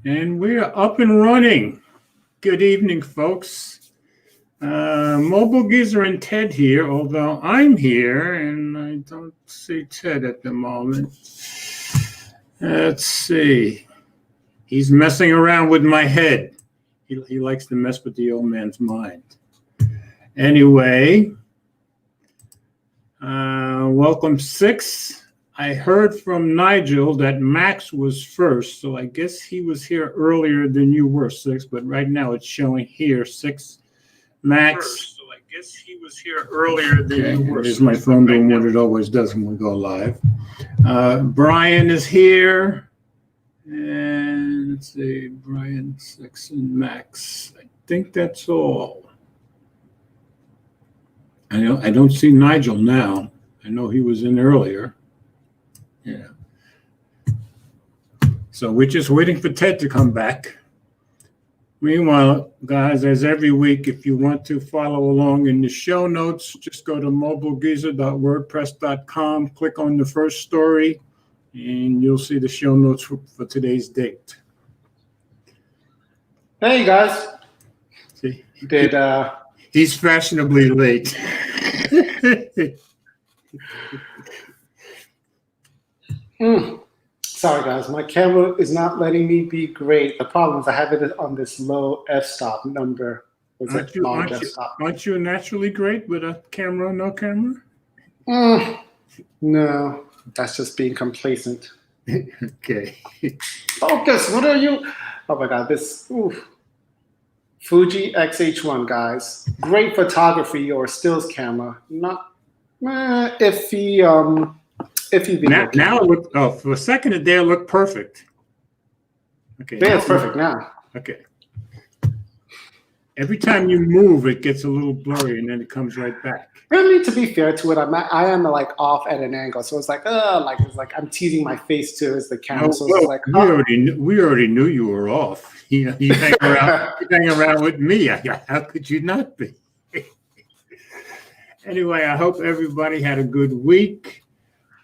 And we're up and running. Good evening, folks. Mobile Geezer and Ted here, although I'm here and I don't see Ted at the moment. Let's see. He's messing around with my head. He likes to mess with the old man's mind. Anyway, welcome, Six. I heard from Nigel that Max was first, so I guess he was here earlier than you were, Six, but right now it's showing here, Six, Max. First, so I guess he was here earlier than you were. Here's my phone doing what it always does when we go live. Brian is here. And let's see, Brian, Six, and Max. I think that's all. I don't see Nigel now. I know he was in earlier. Yeah. So we're just waiting for Ted to come back. Meanwhile, guys, as every week, if you want to follow along in the show notes, just go to mobilegeezer.wordpress.com, click on the first story, and you'll see the show notes for today's date. Hey, guys. See, he's fashionably late. Sorry, guys. My camera is not letting me be great. The problem is I have it on this low f-stop number. Aren't you naturally great with a camera, no camera? No, that's just being complacent. Okay. Focus. What are you? Oh my God, this. Fuji X-H1, guys. Great photography or stills camera. Not iffy. Now it looked, for a second it there looked perfect. Okay. Yeah, it's perfect now. Okay. Every time you move, it gets a little blurry and then it comes right back. Really, to be fair to it, I am like off at an angle, so it's like I'm teasing my face too as the camera. No, so well, it's like we already knew you were off. You hang around with me. How could you not be? Anyway, I hope everybody had a good week.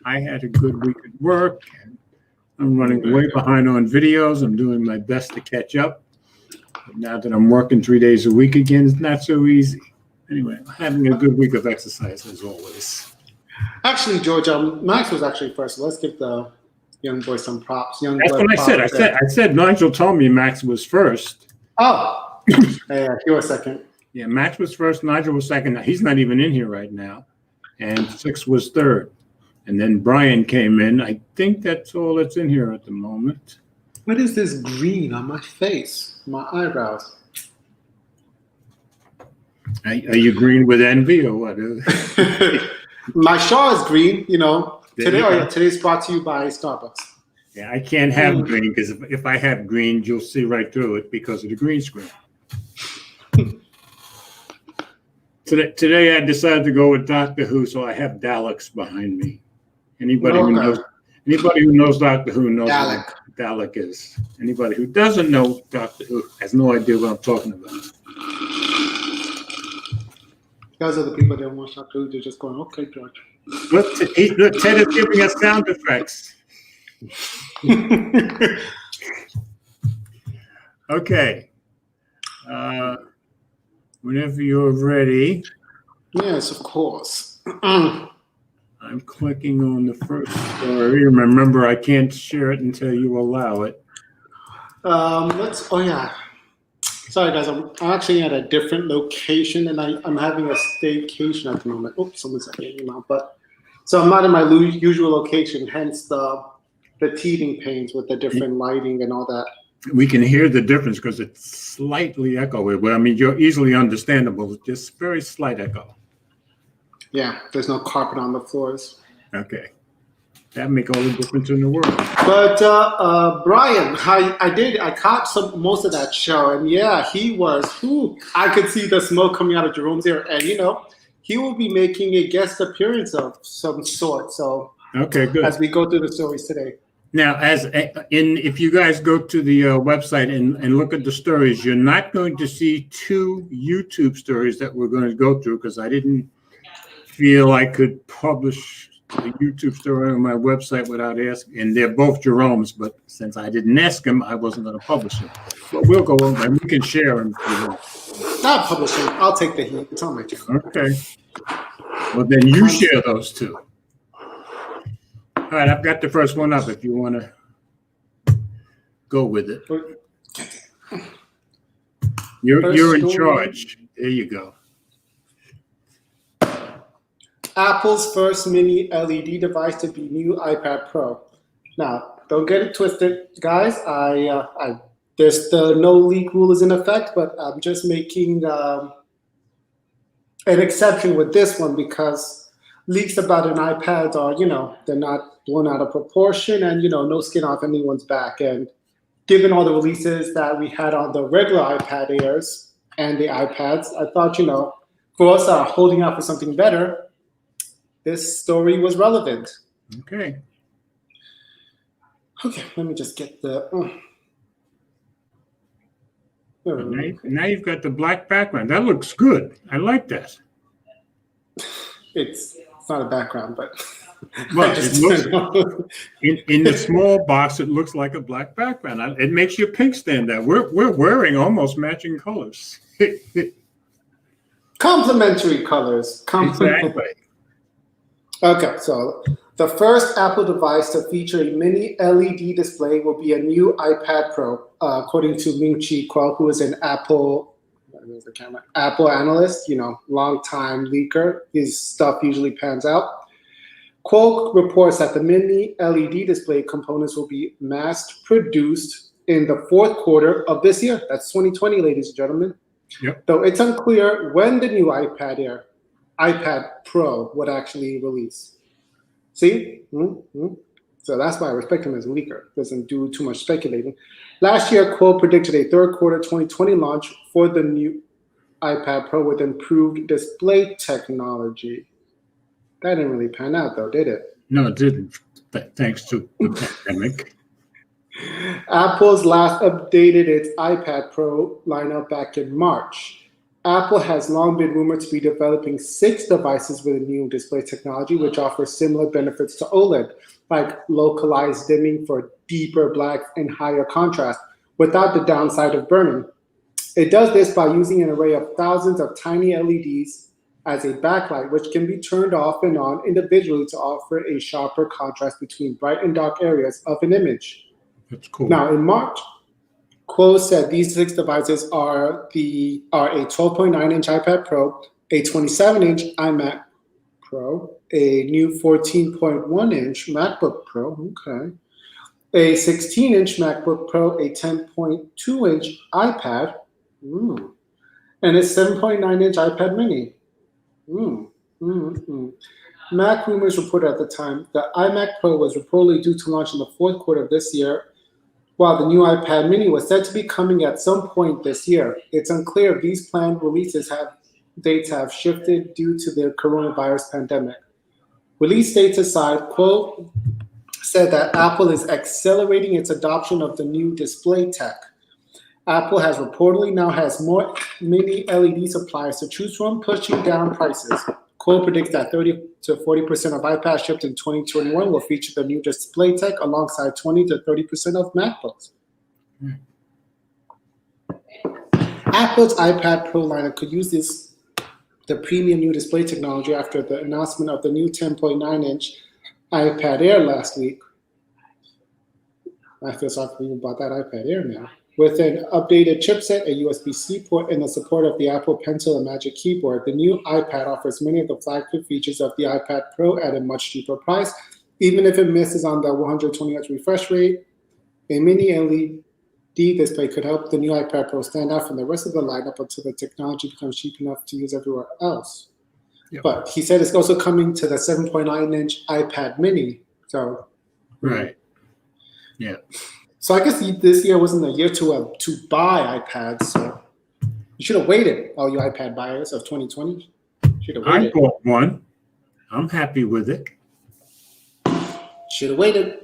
I had a good week at work. And I'm running way behind on videos. I'm doing my best to catch up. But now that I'm working 3 days a week again, it's not so easy. Anyway, having a good week of exercise as always. Actually, George, Max was actually first. So let's give the young boy some props. That's what I said. I said Nigel told me Max was first. Oh, yeah, he was second. Yeah, Max was first. Nigel was second. He's not even in here right now. And Six was third. And then Brian came in. I think that's all that's in here at the moment. What is this green on my face? My eyebrows. Are you green with envy or what? My shawl is green, Today's brought to you by Starbucks. Yeah, I can't have green because if I have green, you'll see right through it because of the green screen. Today I decided to go with Doctor Who, so I have Daleks behind me. Anybody who knows Doctor Who knows what Dalek is. Anybody who doesn't know Doctor Who has no idea what I'm talking about. Those are the people that don't watch Doctor Who. They're just going, okay, George. Look, Ted is giving us sound effects. Okay. Whenever you're ready. Yes, of course. I'm clicking on the first story. Remember, I can't share it until you allow it. Sorry, guys. I'm actually at a different location, and I'm having a staycation at the moment. Oops, someone's getting me out. So I'm not in my usual location, hence the teething pains with the different lighting and all that. We can hear the difference because it's slightly echoey. But I mean, you're easily understandable. It's just very slight echo. Yeah, there's no carpet on the floors. Okay. That make all the difference in the world. But Brian, I caught most of that show, and yeah, he was. I could see the smoke coming out of Jerome's ear, and he will be making a guest appearance of some sort. So okay, good. As we go through the stories today. Now, if you guys go to the website and look at the stories, you're not going to see two YouTube stories that we're going to go through because I didn't feel I could publish the YouTube story on my website without asking, and they're both Jerome's, but since I didn't ask him, I wasn't going to publish them. But we'll go over and we can share them if you want. Not publishing. I'll take the heat. It's on my channel. Okay. Well, then you share those two. All right, I've got the first one up if you want to go with it. You're in charge. There you go. Apple's first mini LED device to be new iPad Pro. Now, don't get it twisted, guys. There's the no leak rule is in effect, but I'm just making an exception with this one because leaks about an iPad are, they're not blown out of proportion and, no skin off anyone's back. And given all the releases that we had on the regular iPad Airs and the iPads, I thought, for us holding out for something better, this story was relevant. Okay. Okay, let me just get the. Now you've got the black background. That looks good. I like that. It's not a background, but. Well, it looks, in the small box, it looks like a black background. It makes your pink stand out. We're wearing almost matching colors. Complementary colors. Exactly. Okay, so the first Apple device to feature a mini LED display will be a new iPad Pro, according to Ming-Chi Kuo, who is an Apple analyst, long-time leaker. His stuff usually pans out. Kuo reports that the mini LED display components will be mass-produced in the fourth quarter of this year. That's 2020, ladies and gentlemen. Yep. Though it's unclear when the new iPad Pro would actually release. See? Mm-hmm. So that's why I respect him as a leaker. Doesn't do too much speculating. Last year, Kuo predicted a third quarter 2020 launch for the new iPad Pro with improved display technology. That didn't really pan out, though, did it? No, it didn't, thanks to the pandemic. Apple's last updated its iPad Pro lineup back in March. Apple has long been rumored to be developing 6 devices with a new display technology, which offers similar benefits to OLED, like localized dimming for deeper black and higher contrast, without the downside of burning. It does this by using an array of thousands of tiny LEDs as a backlight, which can be turned off and on individually to offer a sharper contrast between bright and dark areas of an image. That's cool. Now, in March, Kuo said these 6 devices are a 12.9-inch iPad Pro, a 27-inch iMac Pro, a new 14.1-inch MacBook Pro, okay, a 16-inch MacBook Pro, a 10.2-inch iPad, and a 7.9-inch iPad Mini. Mac rumors reported at the time the iMac Pro was reportedly due to launch in the fourth quarter of this year, while the new iPad Mini was said to be coming at some point this year. It's unclear if these planned releases dates have shifted due to the coronavirus pandemic. Release dates aside, Kuo said that Apple is accelerating its adoption of the new display tech. Apple has reportedly now has more mini LED suppliers to choose from, pushing down prices. Kuo predicts that 30 to 40% of iPads shipped in 2021 will feature the new display tech alongside 20 to 30% of MacBooks. Apple's iPad Pro lineup could use the premium new display technology after the announcement of the new 10.9-inch iPad Air last week. I feel sorry for you about that iPad Air now. With an updated chipset, a USB-C port, and the support of the Apple Pencil and Magic Keyboard, the new iPad offers many of the flagship features of the iPad Pro at a much cheaper price. Even if it misses on the 120Hz refresh rate, a mini LED display could help the new iPad Pro stand out from the rest of the lineup until the technology becomes cheap enough to use everywhere else. Yep. But he said it's also coming to the 7.9-inch iPad Mini. So, right. Yeah. So I guess this year wasn't the year to buy iPads. So you should have waited, all you iPad buyers of 2020. Should have waited. I bought one. I'm happy with it. Should have waited.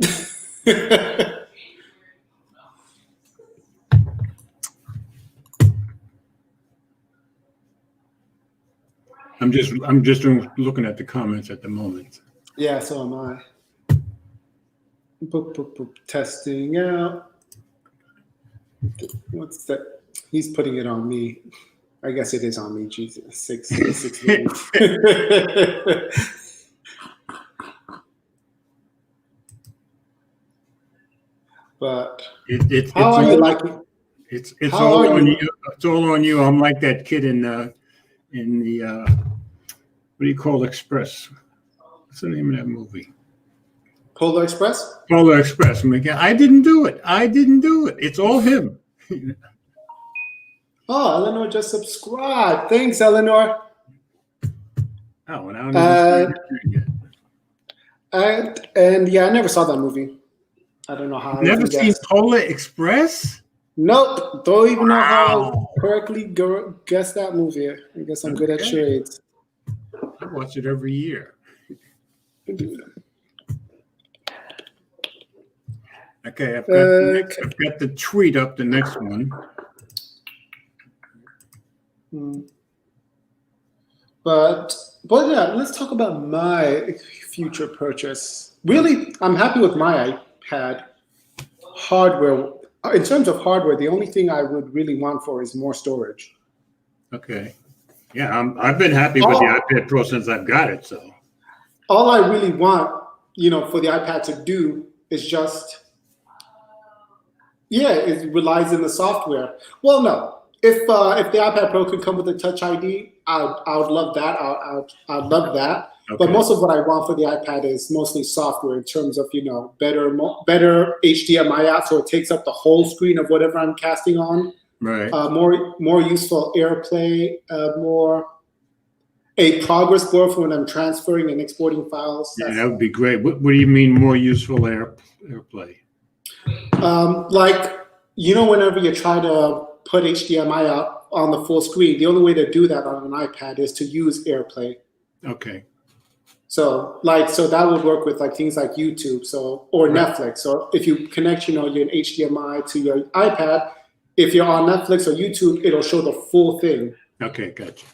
I'm just looking at the comments at the moment. Yeah, so am I. Boop, boop, boop. Testing out. What's that? He's putting it on me. I guess it is on me. Jesus, six minutes. But It's how are you liking? it's How all are on you? you. It's all on you. I'm like that kid in the what do you call Express? What's the name of that movie? Polar Express? Polar Express. I'm like, I didn't do it. I didn't do it. It's all him. Oh, Eleanor just subscribed. Thanks, Eleanor. Oh, and I don't even see Uh, it yet. and yeah, I never saw that movie. I don't know how I Never even seen guessed. Polar Express? Nope, don't even know how I Wow. correctly guessed that movie. I guess I'm good at Okay. charades. I watch it every year. Okay, I've got the tweet up. The next one. But yeah, let's talk about my future purchase. Really, I'm happy with my iPad hardware. In terms of hardware, the only thing I would really want for is more storage. Okay. Yeah, I've been happy with the iPad Pro since I've got it. So All I really want, for the iPad to do is just, it relies in the software. Well, no. If the iPad Pro could come with a Touch ID, I would love that. I'd love that. okay. But most of what I want for the iPad is mostly software in terms of better HDMI out, so it takes up the whole screen of whatever I'm casting on. Right. More useful AirPlay, more a progress bar for when I'm transferring and exporting files. Yeah, that would be great. What do you mean more useful AirPlay? Whenever you try to put HDMI out on the full screen, the only way to do that on an iPad is to use AirPlay. Okay. So that would work with things like YouTube, or Right. Netflix. So if you connect, your HDMI to your iPad, if you're on Netflix or YouTube, it'll show the full thing. Okay, gotcha.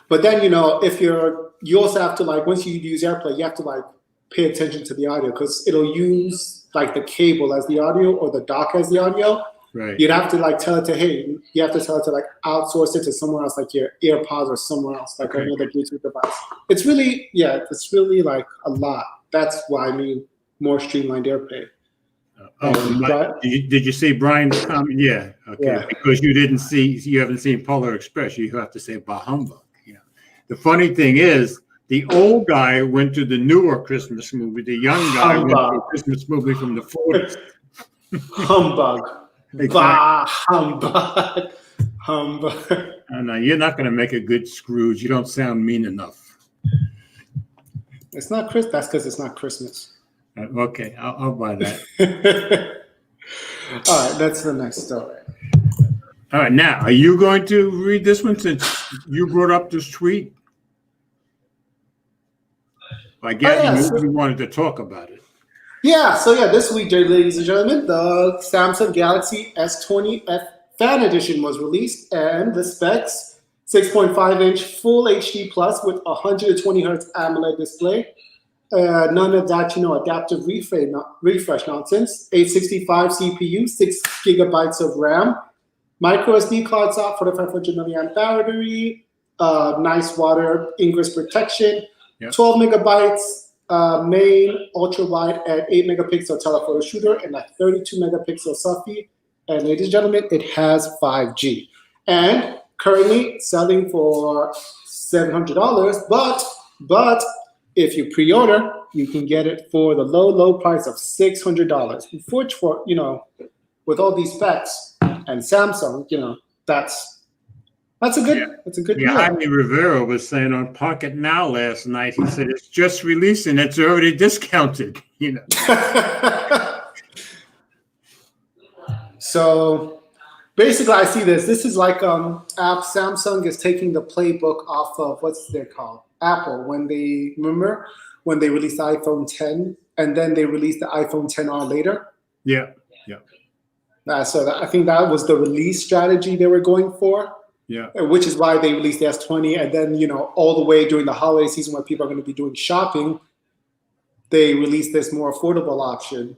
But then if you also have to once you use AirPlay, you have to pay attention to the audio because it'll use the cable as the audio or the dock as the audio. Right. You'd have to tell it to you have to tell it to outsource it to somewhere else, like your AirPods or somewhere else, Okay. another Bluetooth device. It's really a lot. That's why I mean more streamlined AirPlay. Did you see Brian's comment? Yeah. Okay. Yeah. Because you haven't seen Polar Express, you have to say bah humbug. The funny thing is, the old guy went to the newer Christmas movie. The young guy went to a Christmas movie from the 40s. Humbug. Exactly. Bah, humbug. Humbug. No, you're not going to make a good Scrooge. You don't sound mean enough. It's not Christmas. That's because it's not Christmas. Okay, I'll buy that. All right, that's the next story. All right, now, are you going to read this one since you brought up this tweet? I guess you wanted to talk about it. Yeah, this week, ladies and gentlemen, the Samsung Galaxy S20 Fan Edition was released, and the specs, 6.5-inch Full HD Plus with 120 Hz AMOLED display. None of that, adaptive refresh nonsense. 865 CPU, 6 gigabytes of RAM, micro SD card slot, 4500 milliamp battery, nice water ingress protection, 12 megabytes main ultra wide and 8 megapixel telephoto shooter and a 32 megapixel selfie. And ladies and gentlemen, it has 5G and currently selling for $700. But if you pre-order, you can get it for the low price of $600. Which with all these specs and Samsung, that's a good deal. Jaime Rivera was saying on Pocket Now last night. He said it's just released and it's already discounted. So basically, I see this. This is like Samsung is taking the playbook off of what's they called Apple when they released the iPhone 10 and then they released the iPhone 10R later. Yeah. So I think that was the release strategy they were going for. Yeah. Which is why they released the S20, and then all the way during the holiday season when people are going to be doing shopping, they released this more affordable option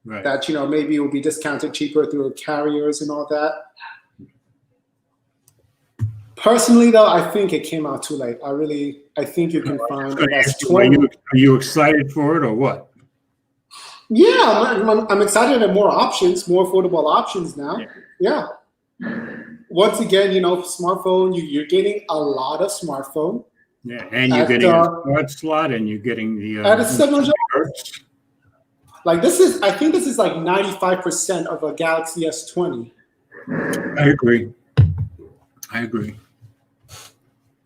Right. that, maybe it will be discounted cheaper through carriers and all that. Personally, though, I think it came out too late. I think you can find an S20. Are you excited for it or what? Yeah, I'm excited at more options, more affordable options now. Yeah. Once again, smartphone, you're getting a lot of smartphone. Yeah, and you're getting a smart slot, and you're getting the at a 700 hertz. Like I think this is like 95% of a Galaxy S20. I agree.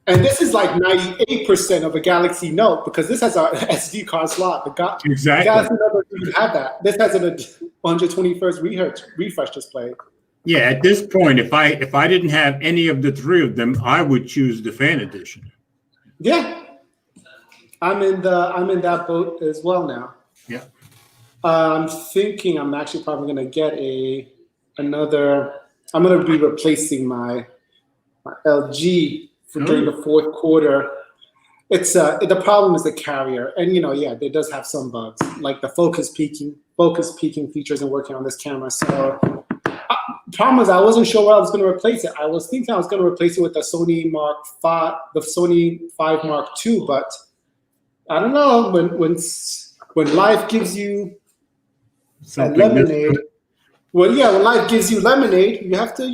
And this is like 98% of a Galaxy Note because this has a SD card slot. Exactly. The Galaxy Note doesn't even have that. This has a 121st refresh display. Yeah, at this point, if I didn't have any of the three of them, I would choose the fan edition. Yeah, I'm in that boat as well now. Yeah. I'm thinking I'm actually probably going to get another. I'm going to be replacing my LG during the fourth quarter. It's the problem is the carrier, and it does have some bugs, like the focus peaking feature isn't working on this camera. So problem is I wasn't sure what I was going to replace it. I was thinking I was going to replace it with the Sony Sony 5 Mark II, but I don't know when life gives you lemonade. Well, yeah, when life gives you lemonade, you have to,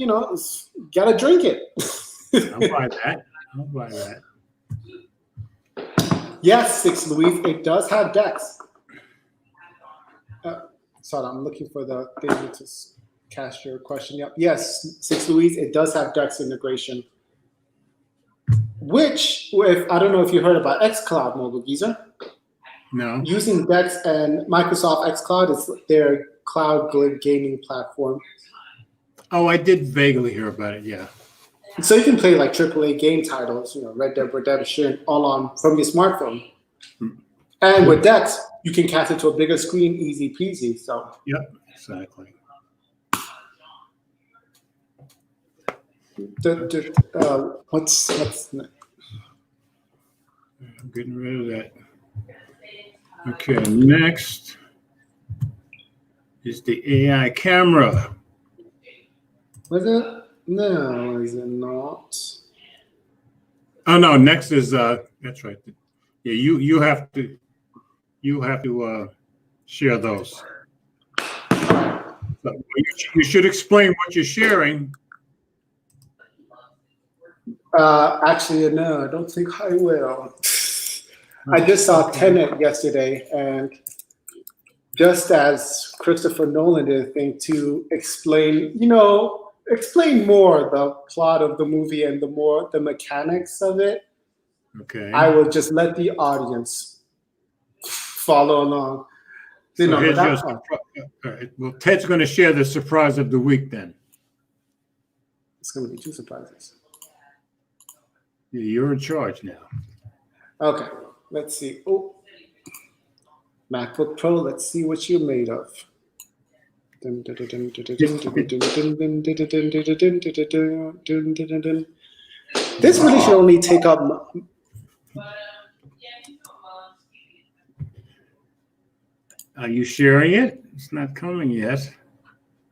gotta drink it. I'll buy that. Yes, 6 Louise, it does have DeX. Sorry, I'm looking for the thing to cast your question. Yep. Yes, 6 Louise, it does have DeX integration. Which, I don't know if you heard about xCloud, Mobile Geezer. No. Using DeX and Microsoft xCloud is their cloud gaming platform. Oh, I did vaguely hear about it. Yeah. So you can play like AAA game titles, Red Dead Redemption, all from your smartphone. And with DeX, you can cast it to a bigger screen, easy peasy. So. Yep. Exactly. What's next? I'm getting rid of that. Okay, next is the AI camera. Was it? No, is it not? Oh no, next is that's right. Yeah, you have to share those. So you should explain what you're sharing. Actually, no, I don't think I will. I just saw Tenet yesterday, and just as Christopher Nolan did a thing to explain more the plot of the movie and the mechanics of it. Okay. I will just let the audience follow along. All right. Well, Ted's going to share the surprise of the week then. It's going to be 2 surprises. You're in charge now. Okay, let's see. Oh, MacBook Pro, let's see what you're made of. This really should only take up. Are you sharing it? It's not coming yet.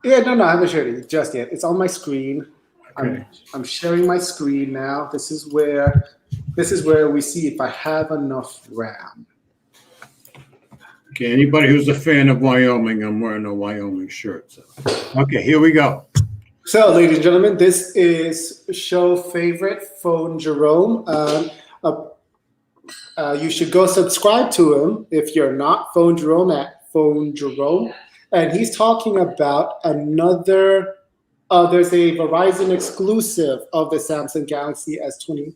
Yeah, no, I haven't shared it just yet. It's on my screen. Okay. I'm sharing my screen now. This is where we see if I have enough RAM. Okay, anybody who's a fan of Wyoming, I'm wearing a Wyoming shirt. So. Okay, here we go. So, ladies and gentlemen, this is show favorite Phone Jerome. You should go subscribe to him if you're not. Phone Jerome at Phone Jerome, and he's talking about another. There's a Verizon exclusive of the Samsung Galaxy S20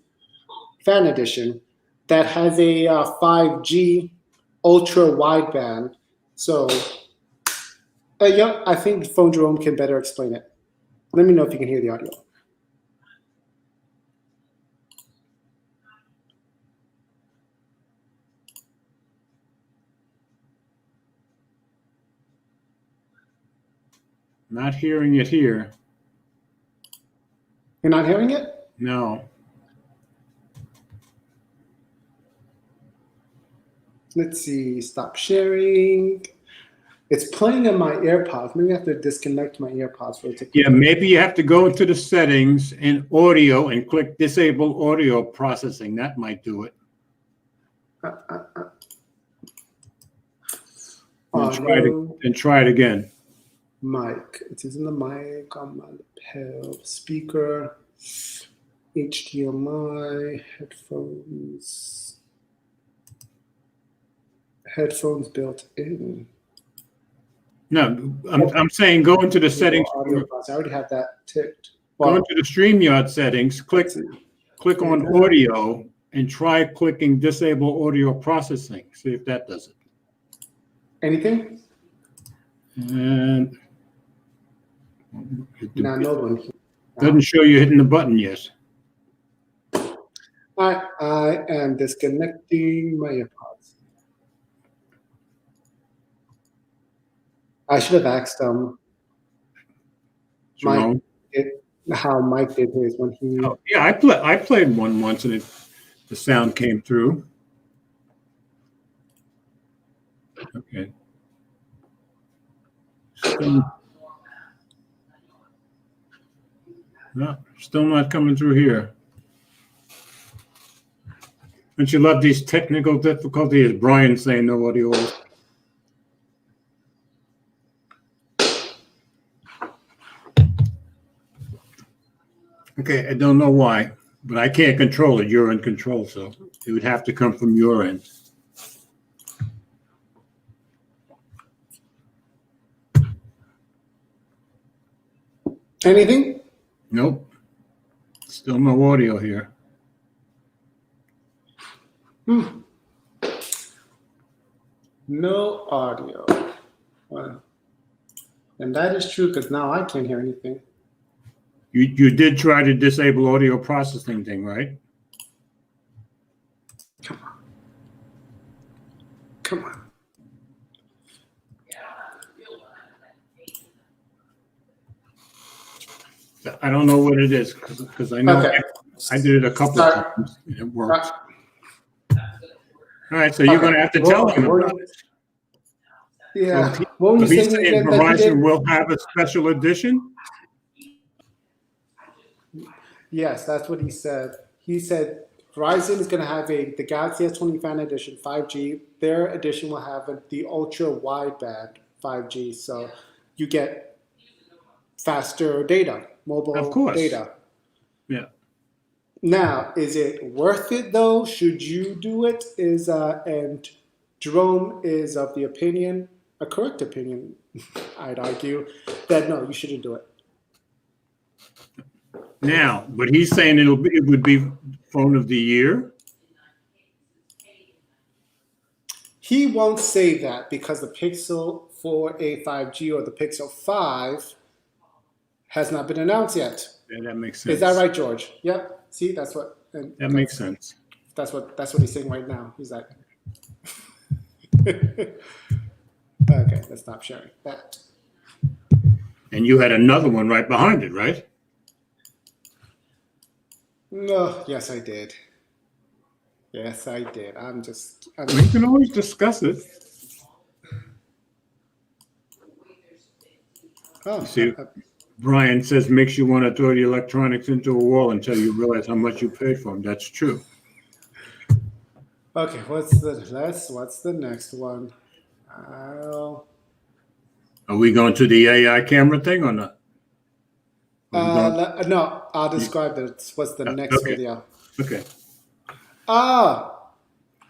Fan Edition that has a 5G ultra wideband. So, I think Phone Jerome can better explain it. Let me know if you can hear the audio. Not hearing it here. You're not hearing it? No. Let's see. Stop sharing. It's playing in my AirPods. Maybe I have to disconnect my AirPods for it to play. Yeah, maybe you have to go into the settings in audio and click disable audio processing. That might do it. And try it again. Mic. It is in the mic on my lapel. Speaker. HDMI. Headphones. Headphones built in. No, I'm saying go into the settings. Audio I already have that ticked. Go into the StreamYard settings, click on audio, and try clicking disable audio processing. See if that does it. Anything? And no one. Doesn't show you hitting the button yet. I am disconnecting my AirPods. I should have asked Mike how Mike did his when he. Oh, yeah, I played one once and the sound came through. Okay. Still not coming through here. Don't you love these technical difficulties? Brian saying no audio. Okay, I don't know why, but I can't control it. You're in control, so it would have to come from your end. Anything? Nope. Still no audio here. No audio. Well, and that is true because now I can't hear anything. You did try to disable audio processing thing, right? Come on. I don't know what it is because I know I did it a couple of times and it worked. All right, so you're going to have to tell him about it. Yeah. What were you saying? Verizon will have a special edition? Yes, that's what he said. He said Verizon is going to have the Galaxy S20 Fan Edition 5G. Their edition will have the ultra wideband 5G, so you get faster data, mobile data. Yeah. Now, is it worth it though? Should you do it? And Jerome is of the opinion, a correct opinion, I'd argue, that no, you shouldn't do it. Now, but he's saying it would be phone of the year. He won't say that because the Pixel 4a 5G or the Pixel 5 has not been announced yet. Yeah, that makes sense. Is that right, George? Yep. See, that's what. That makes sense. That's what he's saying right now. He's like, okay, let's stop sharing that. And you had another one right behind it, right? No, yes, I did. Yes, I did. We can always discuss it. Oh, see, Brian says makes you want to throw the electronics into a wall until you realize how much you paid for them. That's true. Okay, what's the next one? Are we going to the AI camera thing or not? No, I'll describe it. What's the next video? Okay.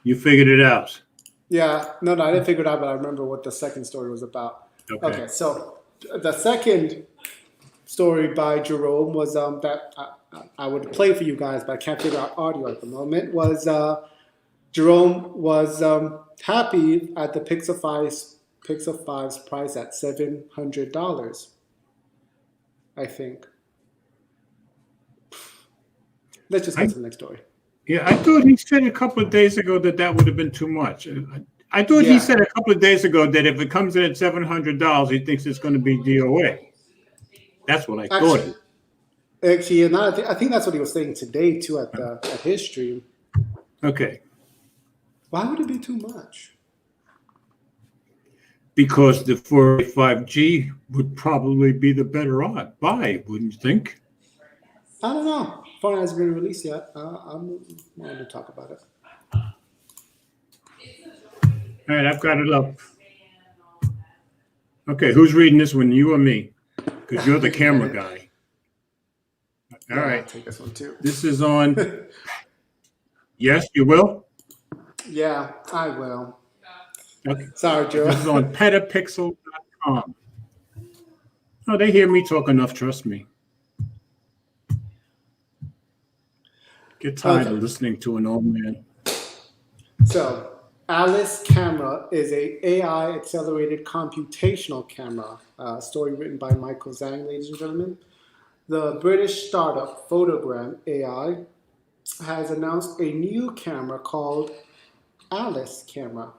You figured it out. Yeah. No, I didn't figure it out, but I remember what the second story was about. Okay, so the second story by Jerome was that I would play for you guys, but I can't figure out audio at the moment, was Jerome was happy at the Pixel 5's price at $700, I think. Let's just get to the next story. Yeah, I thought he said a couple of days ago that would have been too much. I thought he said a couple of days ago that if it comes in at $700, he thinks it's going to be DOA. That's what I thought. Actually, and I think that's what he was saying today too at his stream. Okay. Why would it be too much? Because the 485G would probably be the better buy, wouldn't you think? I don't know. Phone hasn't been released yet. I'm willing to talk about it. All right, I've got it up. Okay, who's reading this one, you or me? Because you're the camera guy. All right. I'll take this one too. This is on. Yes, you will? Yeah, I will. Okay. Sorry, Joe. This is on petapixel.com. Oh, they hear me talk enough, trust me. Get tired of listening to an old man. So, Alice Camera is a AI accelerated computational camera. Story written by Michael Zhang, ladies and gentlemen. The British startup Photogram AI has announced a new camera called Alice Camera.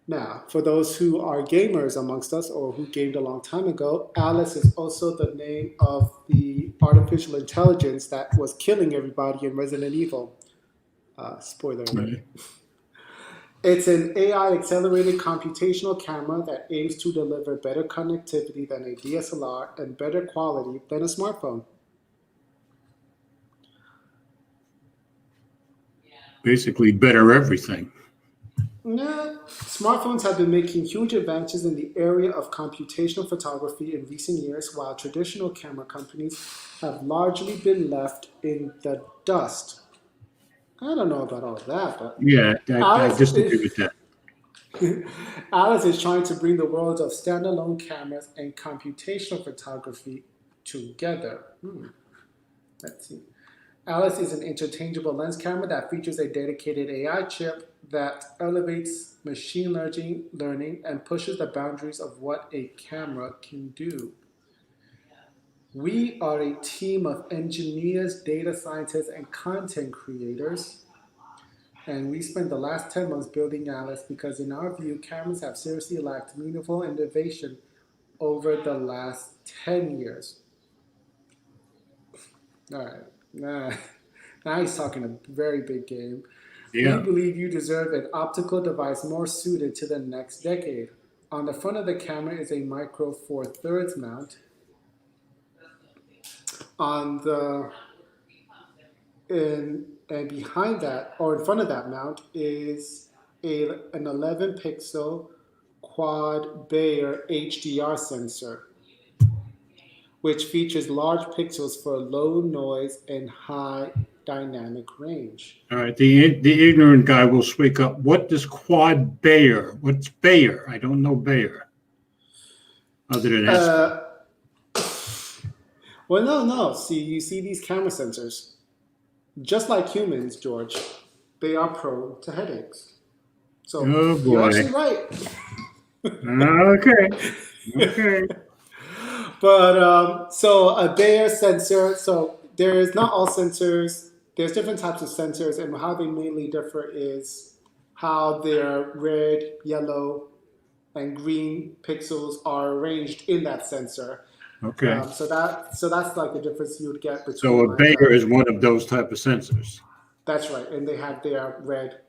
Now, for those who are gamers amongst us or who gamed a long time ago, Alice is also the name of the artificial intelligence that was killing everybody in Resident Evil. Spoiler alert. Right. It's an AI accelerated computational camera that aims to deliver better connectivity than a DSLR and better quality than a smartphone. Basically, better everything. Nah, smartphones have been making huge advances in the area of computational photography in recent years, while traditional camera companies have largely been left in the dust. I don't know about all of that, but Yeah, I disagree with that. Alice is trying to bring the worlds of standalone cameras and computational photography together. Let's see. Alice is an interchangeable lens camera that features a dedicated AI chip that elevates machine learning and pushes the boundaries of what a camera can do. We are a team of engineers, data scientists, and content creators. And we spent the last 10 months building Alice because, in our view, cameras have seriously lacked meaningful innovation over the last 10 years. All right. Now he's talking a very big game. Yeah. We believe you deserve an optical device more suited to the next decade. On the front of the camera is a micro 4/3 mount. And behind that, or in front of that mount, is an 11 pixel quad Bayer HDR sensor, which features large pixels for low noise and high dynamic range. All right, the ignorant guy will speak up. What does quad Bayer? What's Bayer? I don't know Bayer. Other than that. Well, no. See, you see these camera sensors. Just like humans, George, they are prone to headaches. So you're actually right. Okay. But so a Bayer sensor. So there's not all sensors. There's different types of sensors, and how they mainly differ is how their red, yellow, and green pixels are arranged in that sensor. Okay. So that's like the difference you would get between. So a Bayer is one of those type of sensors. That's right, and they have their red,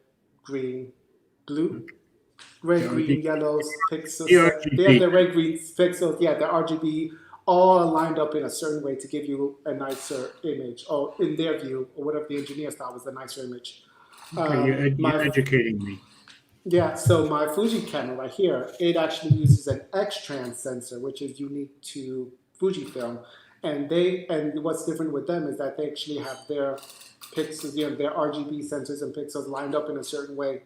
green, blue, red, green, yellows pixels. They have their red, green pixels. Yeah, the RGB all lined up in a certain way to give you a nicer image, or in their view, or whatever the engineers thought was the nicer image. Okay, you're educating me. Yeah, so my Fuji camera right here, it actually uses an X-trans sensor, which is unique to Fujifilm, and what's different with them is that they actually have their pixels, their RGB sensors and pixels lined up in a certain way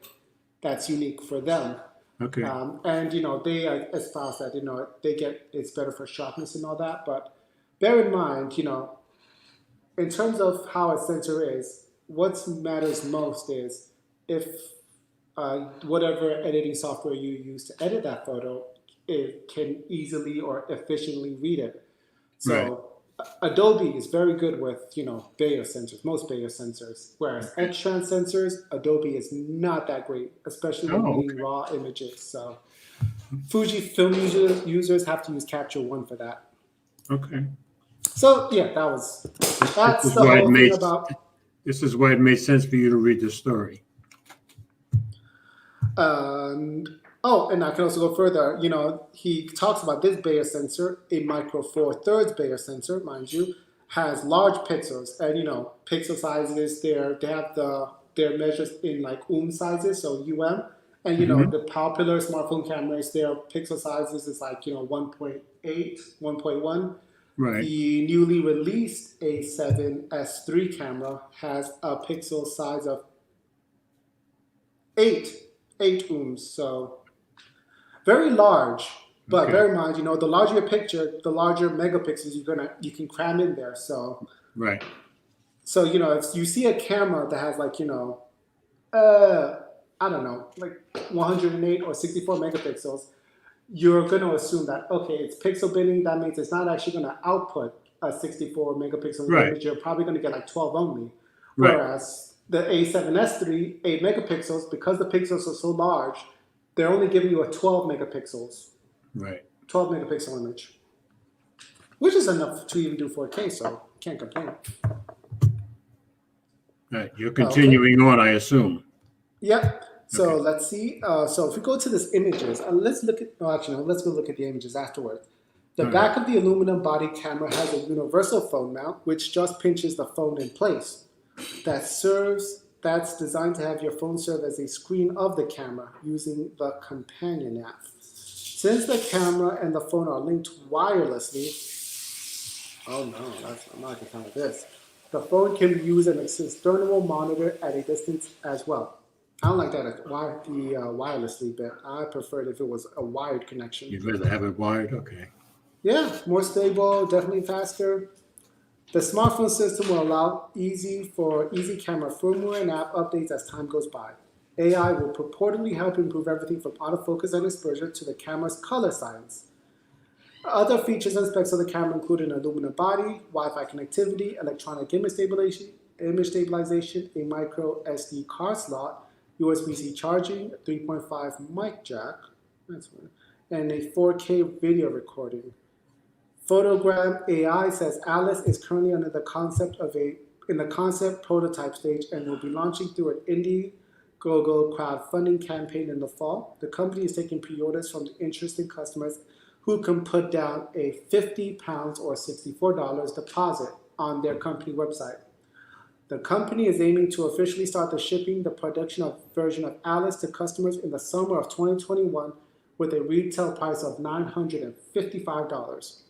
that's unique for them. Okay. And they espouse that it's better for sharpness and all that, but bear in mind, in terms of how a sensor is, what matters most is if whatever editing software you use to edit that photo, it can easily or efficiently read it. So Adobe is very good with, Bayer sensors, most Bayer sensors, whereas X-trans sensors, Adobe is not that great, especially when reading raw images. So Fujifilm users have to use Capture One for that. Okay. So yeah, that's the whole thing about. This is why it made sense for you to read the story. And and I can also go further. He talks about this Bayer sensor, a micro four thirds Bayer sensor, mind you, has large pixels, and pixel sizes. They have their measures in like sizes, so and Hmm. the popular smartphone cameras, their pixel sizes is like 1.8, 1.1. Right. The newly released A7 S3 camera has a pixel size of 8, 8 So very large. But Okay. bear in mind, the larger your picture, the larger megapixels you can cram in there. Right. So if you see a camera that has like uh, I don't know, like 108 or 64 megapixels, you're going to assume that okay, it's pixel binning. That means it's not actually going to output a 64 megapixel Right. image. You're probably going to get like 12 only. Right. Whereas the A7S3, 8 megapixels, because the pixels are so large, they're only giving you a 12 megapixels, Right. 12 megapixel image, which is enough to even do 4K. So can't complain. Right. You're Okay. continuing on, I assume. Yep. So Okay. let's see. So if we go to this images, let's look at. Oh, actually, no. Let's go look at the images afterwards. The All right. back of the aluminum body camera has a universal phone mount, which just pinches the phone in place. That's designed to have your phone serve as a screen of the camera using the companion app. Since the camera and the phone are linked wirelessly, oh no, I'm not gonna count this. The phone can use an external monitor at a distance as well. I don't like that wirelessly bit. I preferred if it was a wired connection. You'd rather have it wired? Okay. Yeah, more stable, definitely faster. The smartphone system will allow easy camera firmware and app updates as time goes by. AI will purportedly help improve everything from autofocus and exposure to the camera's color science. Other features and specs of the camera include an aluminum body, Wi-Fi connectivity, electronic image stabilization, a micro SD card slot, USB-C charging, 3.5 mic jack, and a 4K video recording. Photogram AI says Alice is currently under the concept in the concept prototype stage and will be launching through an Indiegogo crowdfunding campaign in the fall. The company is taking pre-orders from interested customers who can put down a £50 or $64 deposit on their company website. The company is aiming to officially start the production of version of Alice to customers in the summer of 2021 with a retail price of $955.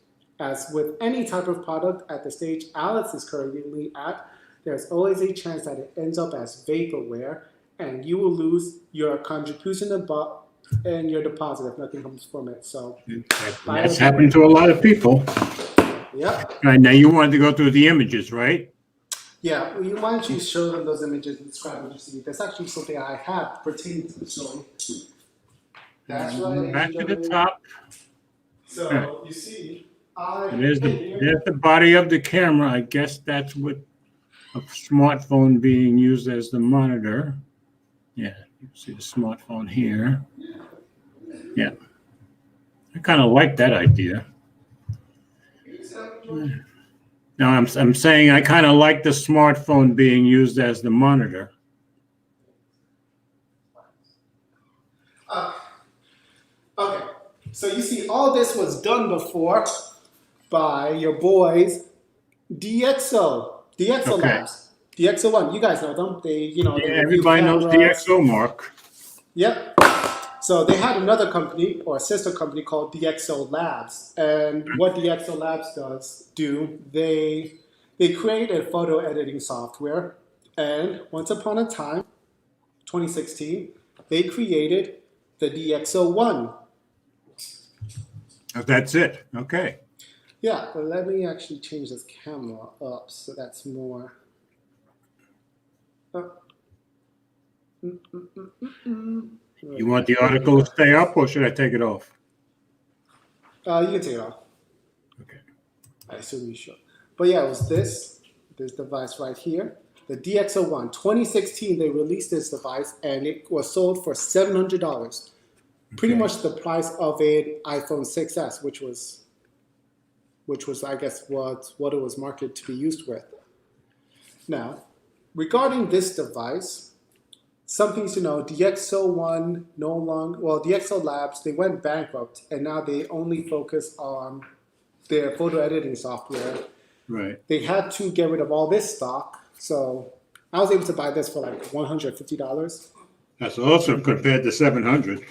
As with any type of product at the stage Alice is currently at, there's always a chance that it ends up as vaporware and you will lose your contribution and your deposit if nothing comes from it. So, That's happened to a lot of people. Yep. All right. Now you wanted to go through the images, right? Yeah, why don't you show them those images and describe what you see? That's actually something I have pertaining to the story. That's right, Back to the top. So you see, And there's the body of the camera. I guess that's what a smartphone being used as the monitor. Yeah, you see the smartphone here. Yeah, I kind of like that idea. Now I'm saying I kind of like the smartphone being used as the monitor. Okay, so you see, all this was done before by your boys, DxO Okay. Labs, DxO1. You guys know them. They Yeah, review everybody knows cameras. DxO, Mark. Yep. So they had another company or a sister company called DxO Labs, and what DxO Labs do they create a photo editing software, and once upon a time, 2016, they created the DxO1. Oh, that's it. Okay. Yeah, but let me actually change this camera up so that's more. You want the article to stay up, or should I take it off? You can take it off. Okay. I assume you should. But yeah, it was this device right here. The DxO1. 2016, they released this device, and it was sold for $700. Pretty much the price of an iPhone 6s, which was I guess what it was marketed to be used with. Now, regarding this device, some things to know. DxO1 no longer, well, DxO Labs, they went bankrupt and now they only focus on their photo editing software. Right. They had to get rid of all this stock. So I was able to buy this for like $150. That's awesome compared to 700.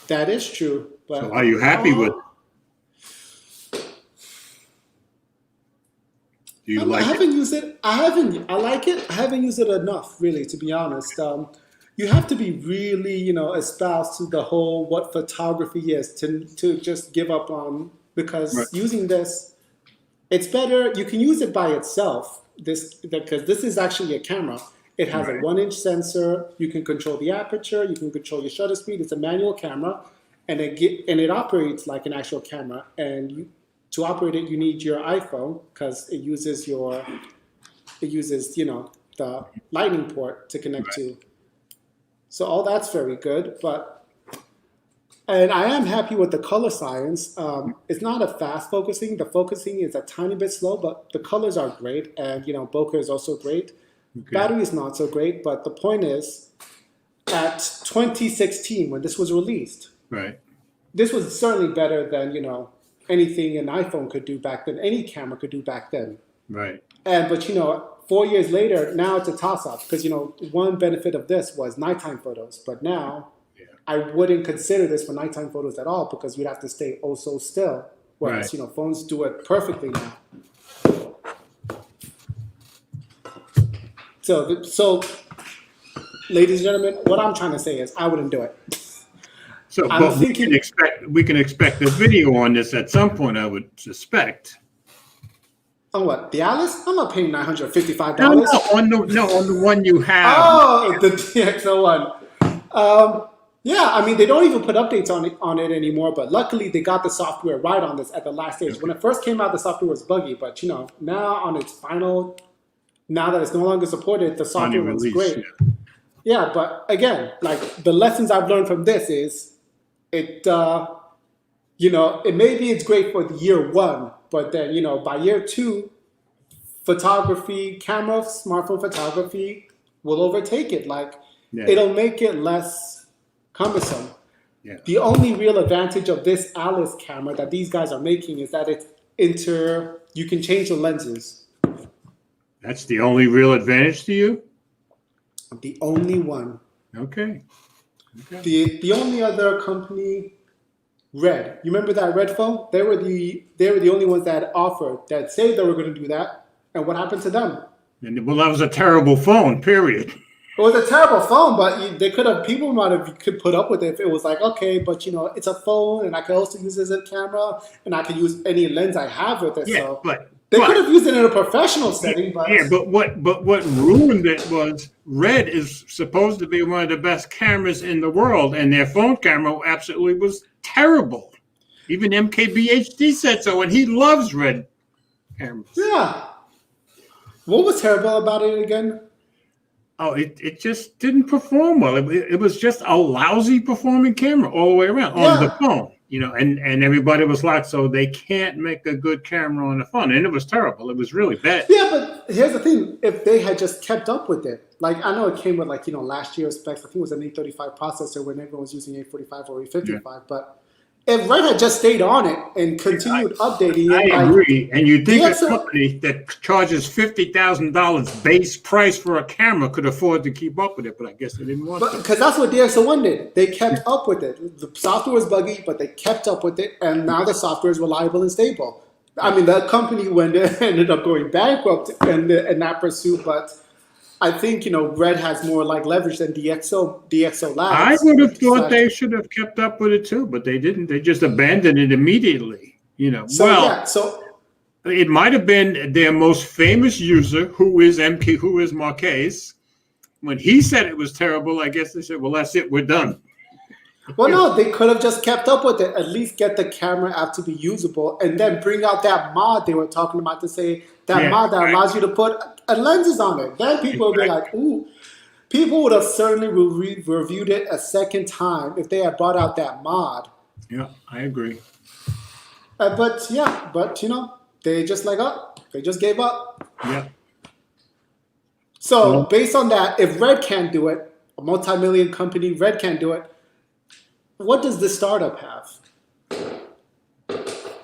That is true. But So are you happy with it? Do you I like it? haven't used it. I like it. I haven't used it enough, really, to be honest. You have to be really, espoused to the whole what photography is to just give up on, because Right. using this, it's better. You can use it by itself. Because this is actually a camera. It has a Right. 1-inch sensor. You can control the aperture. You can control your shutter speed. It's a manual camera, and it operates like an actual camera. And to operate it, you need your iPhone because it uses the lightning port to connect to. So all that's very good, and I am happy with the color science. It's not a fast focusing. The focusing is a tiny bit slow, but the colors are great, and bokeh is also great. Okay. Battery is not so great, but the point is, at 2016 when this was released, Right. this was certainly better than anything an iPhone could do back then, any camera could do back then. Right. But 4 years later, now it's a toss-up because one benefit of this was nighttime photos, but now Yeah. I wouldn't consider this for nighttime photos at all because you'd have to stay oh so still. Whereas Right. phones do it perfectly now. So, ladies and gentlemen, what I'm trying to say is I wouldn't do it. So, I'm but thinking- we can expect a video on this at some point, I would suspect. On what? The Alice? I'm not paying $955. No, on the one you have. Oh, the DxO1. Yeah, I mean, they don't even put updates on it anymore, but luckily they got the software right on this at the last stage. When it first came out, the software was buggy, but now on its final, now that it's no longer supported, the software Final was release, great. Yeah, but again, like the lessons I've learned from this is it maybe it's great for the year one, but then, by year two, smartphone photography will overtake it. Like Yeah. it'll make it less cumbersome. Yeah. The only real advantage of this Alice camera that these guys are making is that you can change the lenses. That's the only real advantage to you? The only one. Okay. The only other company, Red. You remember that Red phone? They were the only ones that said they were going to do that. And what happened to them? Well, that was a terrible phone, period. It was a terrible phone, but people could put up with it if it was like, okay, but it's a phone, and I can also use it as a camera, and I can use any lens I have with it. Yeah, So but they could have used it in a professional setting, but what ruined it was Red is supposed to be one of the best cameras in the world, and their phone camera absolutely was terrible. Even MKBHD said so, and he loves Red cameras. yeah. What was terrible about it again? Oh, it just didn't perform well. It was just a lousy performing camera all the way around on the phone, and everybody was like, so they can't make a good camera on the phone. And it was terrible. It was really bad. Yeah, but here's the thing. If they had just kept up with it, like I know it came with last year's specs. I think it was an 835 processor when everyone was using 845 or 855. But if Red had just stayed on it and continued updating it, I agree. And you'd think DxO a company that charges $50,000 base price for a camera could afford to keep up with it, but I guess they didn't want to. Because that's what DxO1 did. They kept up with it. The software was buggy, but they kept up with it, and now the software is reliable and stable. I mean, that company ended up going bankrupt in that pursuit, but I think Red has more leverage than DxO Labs. I would have thought they should have kept up with it too, but they didn't. They just abandoned it immediately. So it might have been their most famous user, who is Marquez. When he said it was terrible, I guess they said, "Well, that's it. We're done." Well, no, they could have just kept up with it. At least get the camera app to be usable, and then bring out that mod they were talking about to say mod that allows you to put lenses on it. Then people would be like, "Ooh." People would have certainly reviewed it a second time if they had brought out that mod. Yeah, I agree. But they just they just gave up. Yeah. So based on that, if Red can't do it, a multi-million company. Red can't do it. What does this startup have?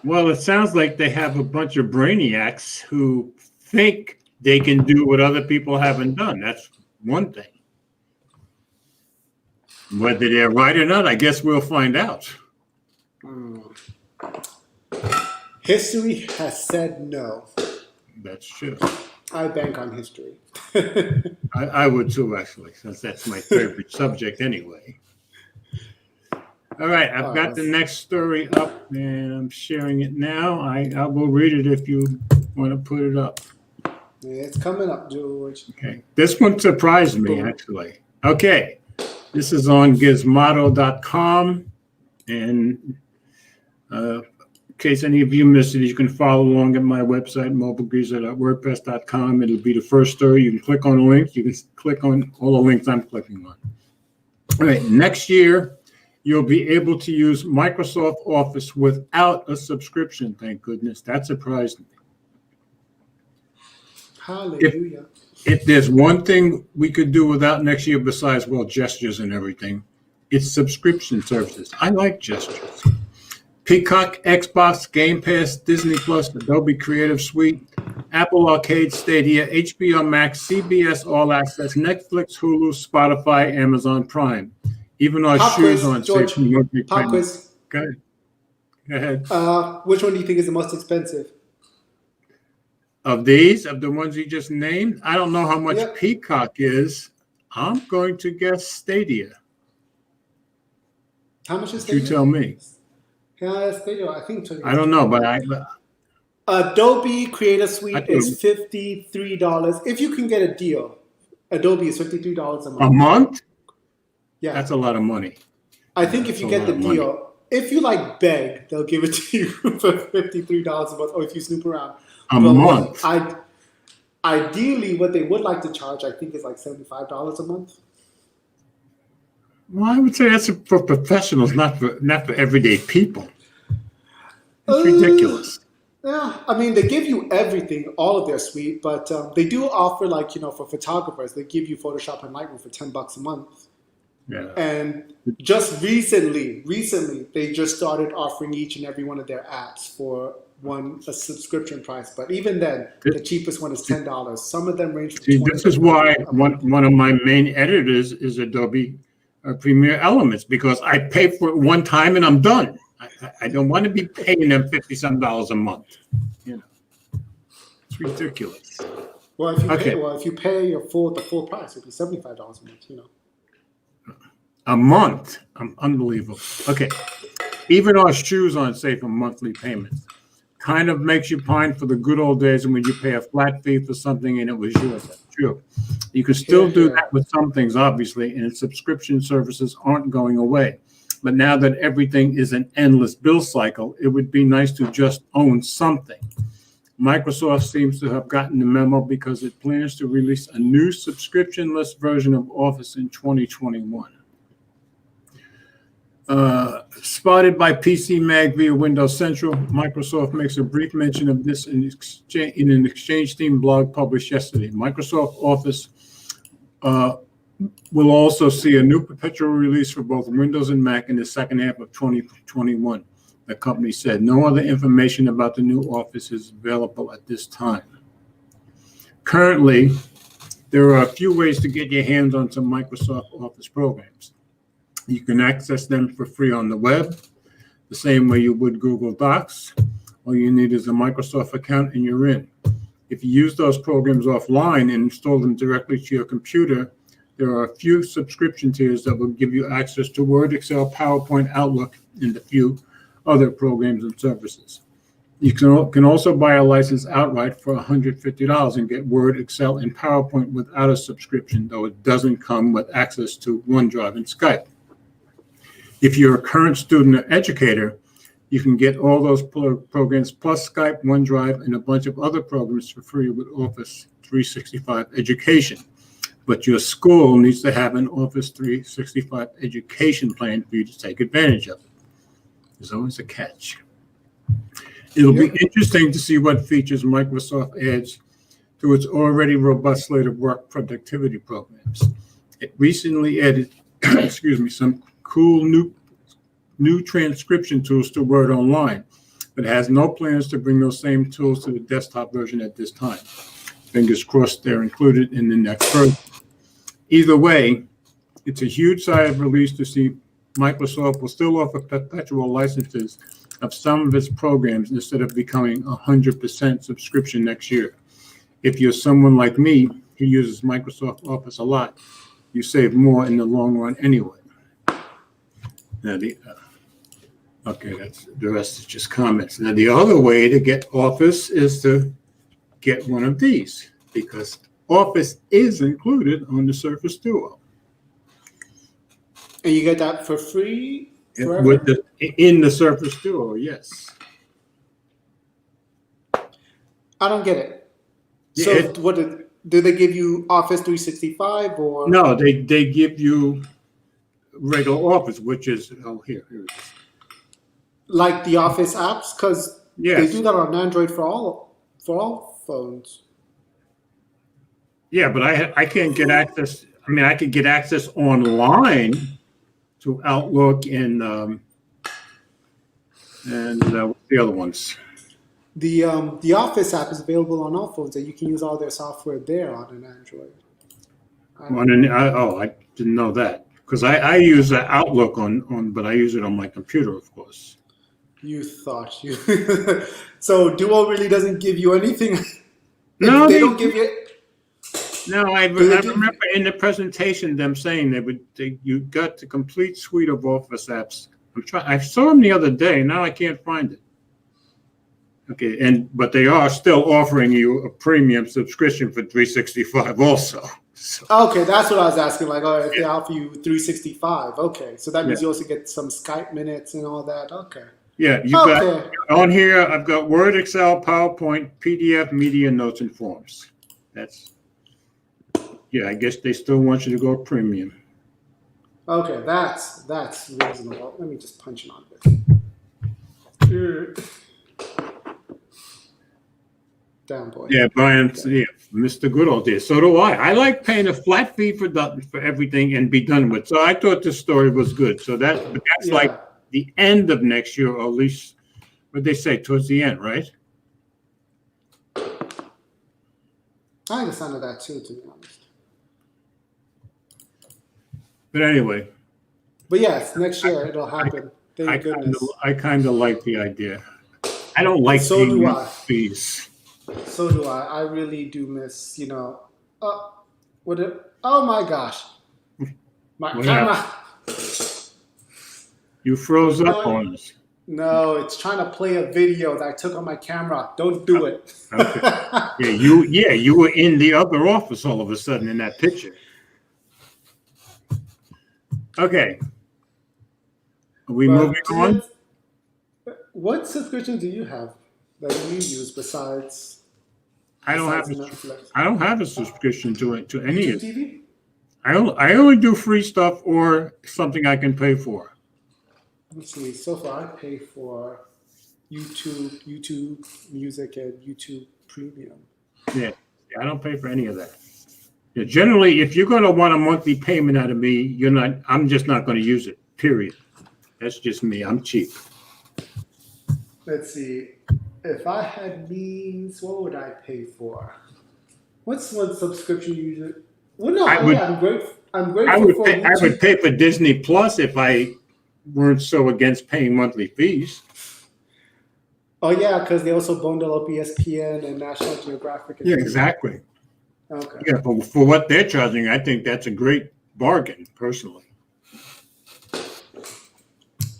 Well, it sounds like they have a bunch of brainiacs who think they can do what other people haven't done. That's one thing. Whether they're right or not, I guess we'll find out. History has said no. That's true. I bank on history. I would too, actually, since that's my favorite subject anyway. All right, I've got the next story up, and I'm sharing it now. I will read it if you want to put it up. Yeah, it's coming up, George. Okay, this one surprised me, actually. Okay, this is on gizmodo.com, and in case any of you missed it, you can follow along at my website, mobilegreaser.wordpress.com. It'll be the first story. You can click on the link. You can click on all the links I'm clicking on. All right, next year, you'll be able to use Microsoft Office without a subscription. Thank goodness. That surprised me. Hallelujah. If there's one thing we could do without next year besides, well, gestures and everything, it's subscription services. I like gestures. Peacock, Xbox, Game Pass, Disney Plus, Adobe Creative Suite, Apple Arcade, Stadia, HBO Max, CBS All Access, Netflix, Hulu, Spotify, Amazon Prime. Even our shoes on George, pop quiz. Go ahead. Which one do you think is the most expensive? Of these, of the ones you just named, I don't know how much Peacock is. I'm going to guess Stadia. How much is Stadia? You tell me. Yeah, Stadia, I think. I don't know, but Adobe Creative Suite is $53. If you can get a deal, Adobe is $53 a month. A month? Yeah. That's a lot of money. I think if you get the deal, if you beg, they'll give it to you for $53 a month, or if you snoop around. A month? Ideally, what they would like to charge, I think, is $75 a month. Well, I would say that's for professionals, not for everyday people. It's ridiculous. Yeah, I mean, they give you everything, all of their suite, but they do offer, for photographers, they give you Photoshop and Lightroom for $10 a month. Yeah. And just recently, they just started offering each and every one of their apps for a subscription price. But even then, the cheapest one is $10. Some of them range from $20. This is why one of my main editors is Adobe Premiere Elements, because I pay for it one time and I'm done. I don't want to be paying them $50-some a month. It's ridiculous. Well, if you pay the full price, it'd be $75 a month. A month, unbelievable. Okay, even our shoes on sale for monthly payments. Kind of makes you pine for the good old days when you pay a flat fee for something and it was yours. That's true. You can still do that with some things, obviously, and subscription services aren't going away. But now that everything is an endless bill cycle, it would be nice to just own something. Microsoft seems to have gotten the memo because it plans to release a new subscription-less version of Office in 2021. Spotted by PC Mag via Windows Central, Microsoft makes a brief mention of this in an Exchange Team blog published yesterday. Microsoft Office will also see a new perpetual release for both Windows and Mac in the second half of 2021. The company said no other information about the new Office is available at this time. Currently, there are a few ways to get your hands on some Microsoft Office programs. You can access them for free on the web, the same way you would Google Docs. All you need is a Microsoft account and you're in. If you use those programs offline and install them directly to your computer, there are a few subscription tiers that will give you access to Word, Excel, PowerPoint, Outlook, and a few other programs and services. You can also buy a license outright for $150 and get Word, Excel, and PowerPoint without a subscription, though it doesn't come with access to OneDrive and Skype. If you're a current student or educator, you can get all those programs plus Skype, OneDrive, and a bunch of other programs for free with Office 365 Education. But your school needs to have an Office 365 education plan for you to take advantage of it. There's always a catch. It'll be interesting to see what features Microsoft adds to its already robust slate of work productivity programs. it recently added, excuse me, some cool new transcription tools to Word Online, but has no plans to bring those same tools to the desktop version at this time. Fingers crossed they're included in the next version. Either way, it's a huge sigh of relief to see Microsoft will still offer perpetual licenses of some of its programs instead of becoming 100% subscription next year. If you're someone like me who uses Microsoft Office a lot, you save more in the long run anyway. Now okay, that's the rest is just comments. Now the other way to get Office is to get one of these, because Office is included on the Surface Duo. And you get that for free forever? With in the Surface Duo, yes. I don't get it. Yeah, So what do they give you Office 365 or? No, they give you regular Office, which is here it is. Like the Office apps, because Yes. they do that on Android for all phones. Yeah, but I can't get access. I mean, I could get access online to Outlook and what's the other ones? The Office app is available on all phones, and you can use all their software there on an Android. I didn't know that, because I use Outlook on, but I use it on my computer, of course. You thought you. So Duo really doesn't give you anything. No, they don't give you. No, I remember in the presentation them saying you got the complete suite of Office apps. I saw them the other day. Now I can't find it. Okay, but they are still offering you a premium subscription for 365 also. So, Okay, that's what I was asking. Like, oh, if they offer you 365, okay, so that means you also get some Skype minutes and all that. Okay. Yeah, you got on here. I've got Word, Excel, PowerPoint, PDF, media, notes, and forms. Yeah, I guess they still want you to go premium. Okay, that's reasonable. Let me just punch it on this. Down, boy. Yeah, Brian. Yeah, Mr. Good old days. So do I. I like paying a flat fee for everything and be done with. So I thought this story was good. So that's like the end of next year, or at least what they say towards the end, right? I like the sound of that too, to be honest. But anyway. But yes, next year it'll happen. Thank goodness. I kind of like the idea. I don't like paying fees. So do I. I really do miss, oh my gosh. My camera. Happened? You froze up on us. No, it's trying to play a video that I took on my camera. Don't do it. Okay. You were in the other office all of a sudden in that picture. Okay. Are we moving on? What subscription do you have that you use besides? I don't have a subscription to any of it. TV? I only do free stuff or something I can pay for. Let's see. So far, I pay for YouTube Music, and YouTube Premium. Yeah, I don't pay for any of that. Yeah, generally, if you're going to want a monthly payment out of me, I'm just not going to use it. Period. That's just me. I'm cheap. Let's see. If I had means, what would I pay for? What's one subscription you usually? Well, no, I'm grateful. I would pay for Disney Plus if I weren't so against paying monthly fees. Oh yeah, because they also bundle up ESPN and National Geographic. Yeah, exactly. Okay. Yeah, but for what they're charging, I think that's a great bargain, personally.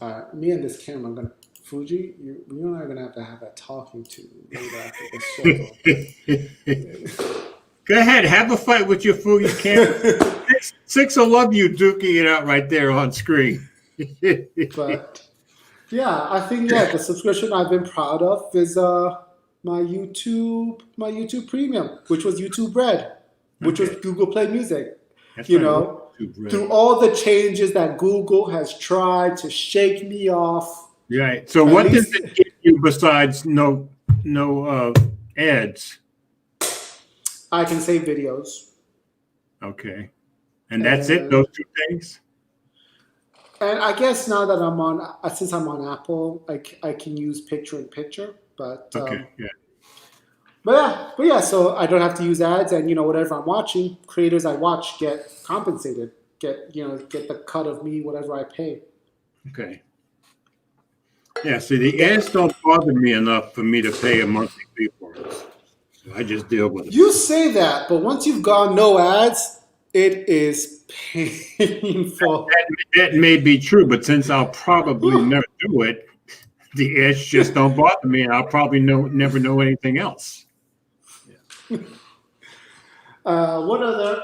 All right, me and this camera, I'm gonna. Fuji, you and I are gonna have that talking to later after this show. Go ahead, have a fight with your Fuji camera. Six will love you duking it out right there on screen. But yeah, I think the subscription I've been proud of is my YouTube Premium, which was YouTube Red, which was Google Play Music. That's through all the changes that Google has tried to shake me off. Right. So what does it give you besides no ads? I can save videos. Okay. And that's it. Those two things. And I guess now that since I'm on Apple, I can use picture in picture. But Okay. Yeah. but yeah. So I don't have to use ads, and whatever I'm watching, creators I watch get compensated, get the cut of me whatever I pay. Okay. Yeah. See, the ads don't bother me enough for me to pay a monthly fee for it. So I just deal with it. You say that, but once you've gone no ads, it is painful. That may be true, but since I'll probably never do it, the ads just don't bother me, and I'll probably never know anything else. Yeah. What other?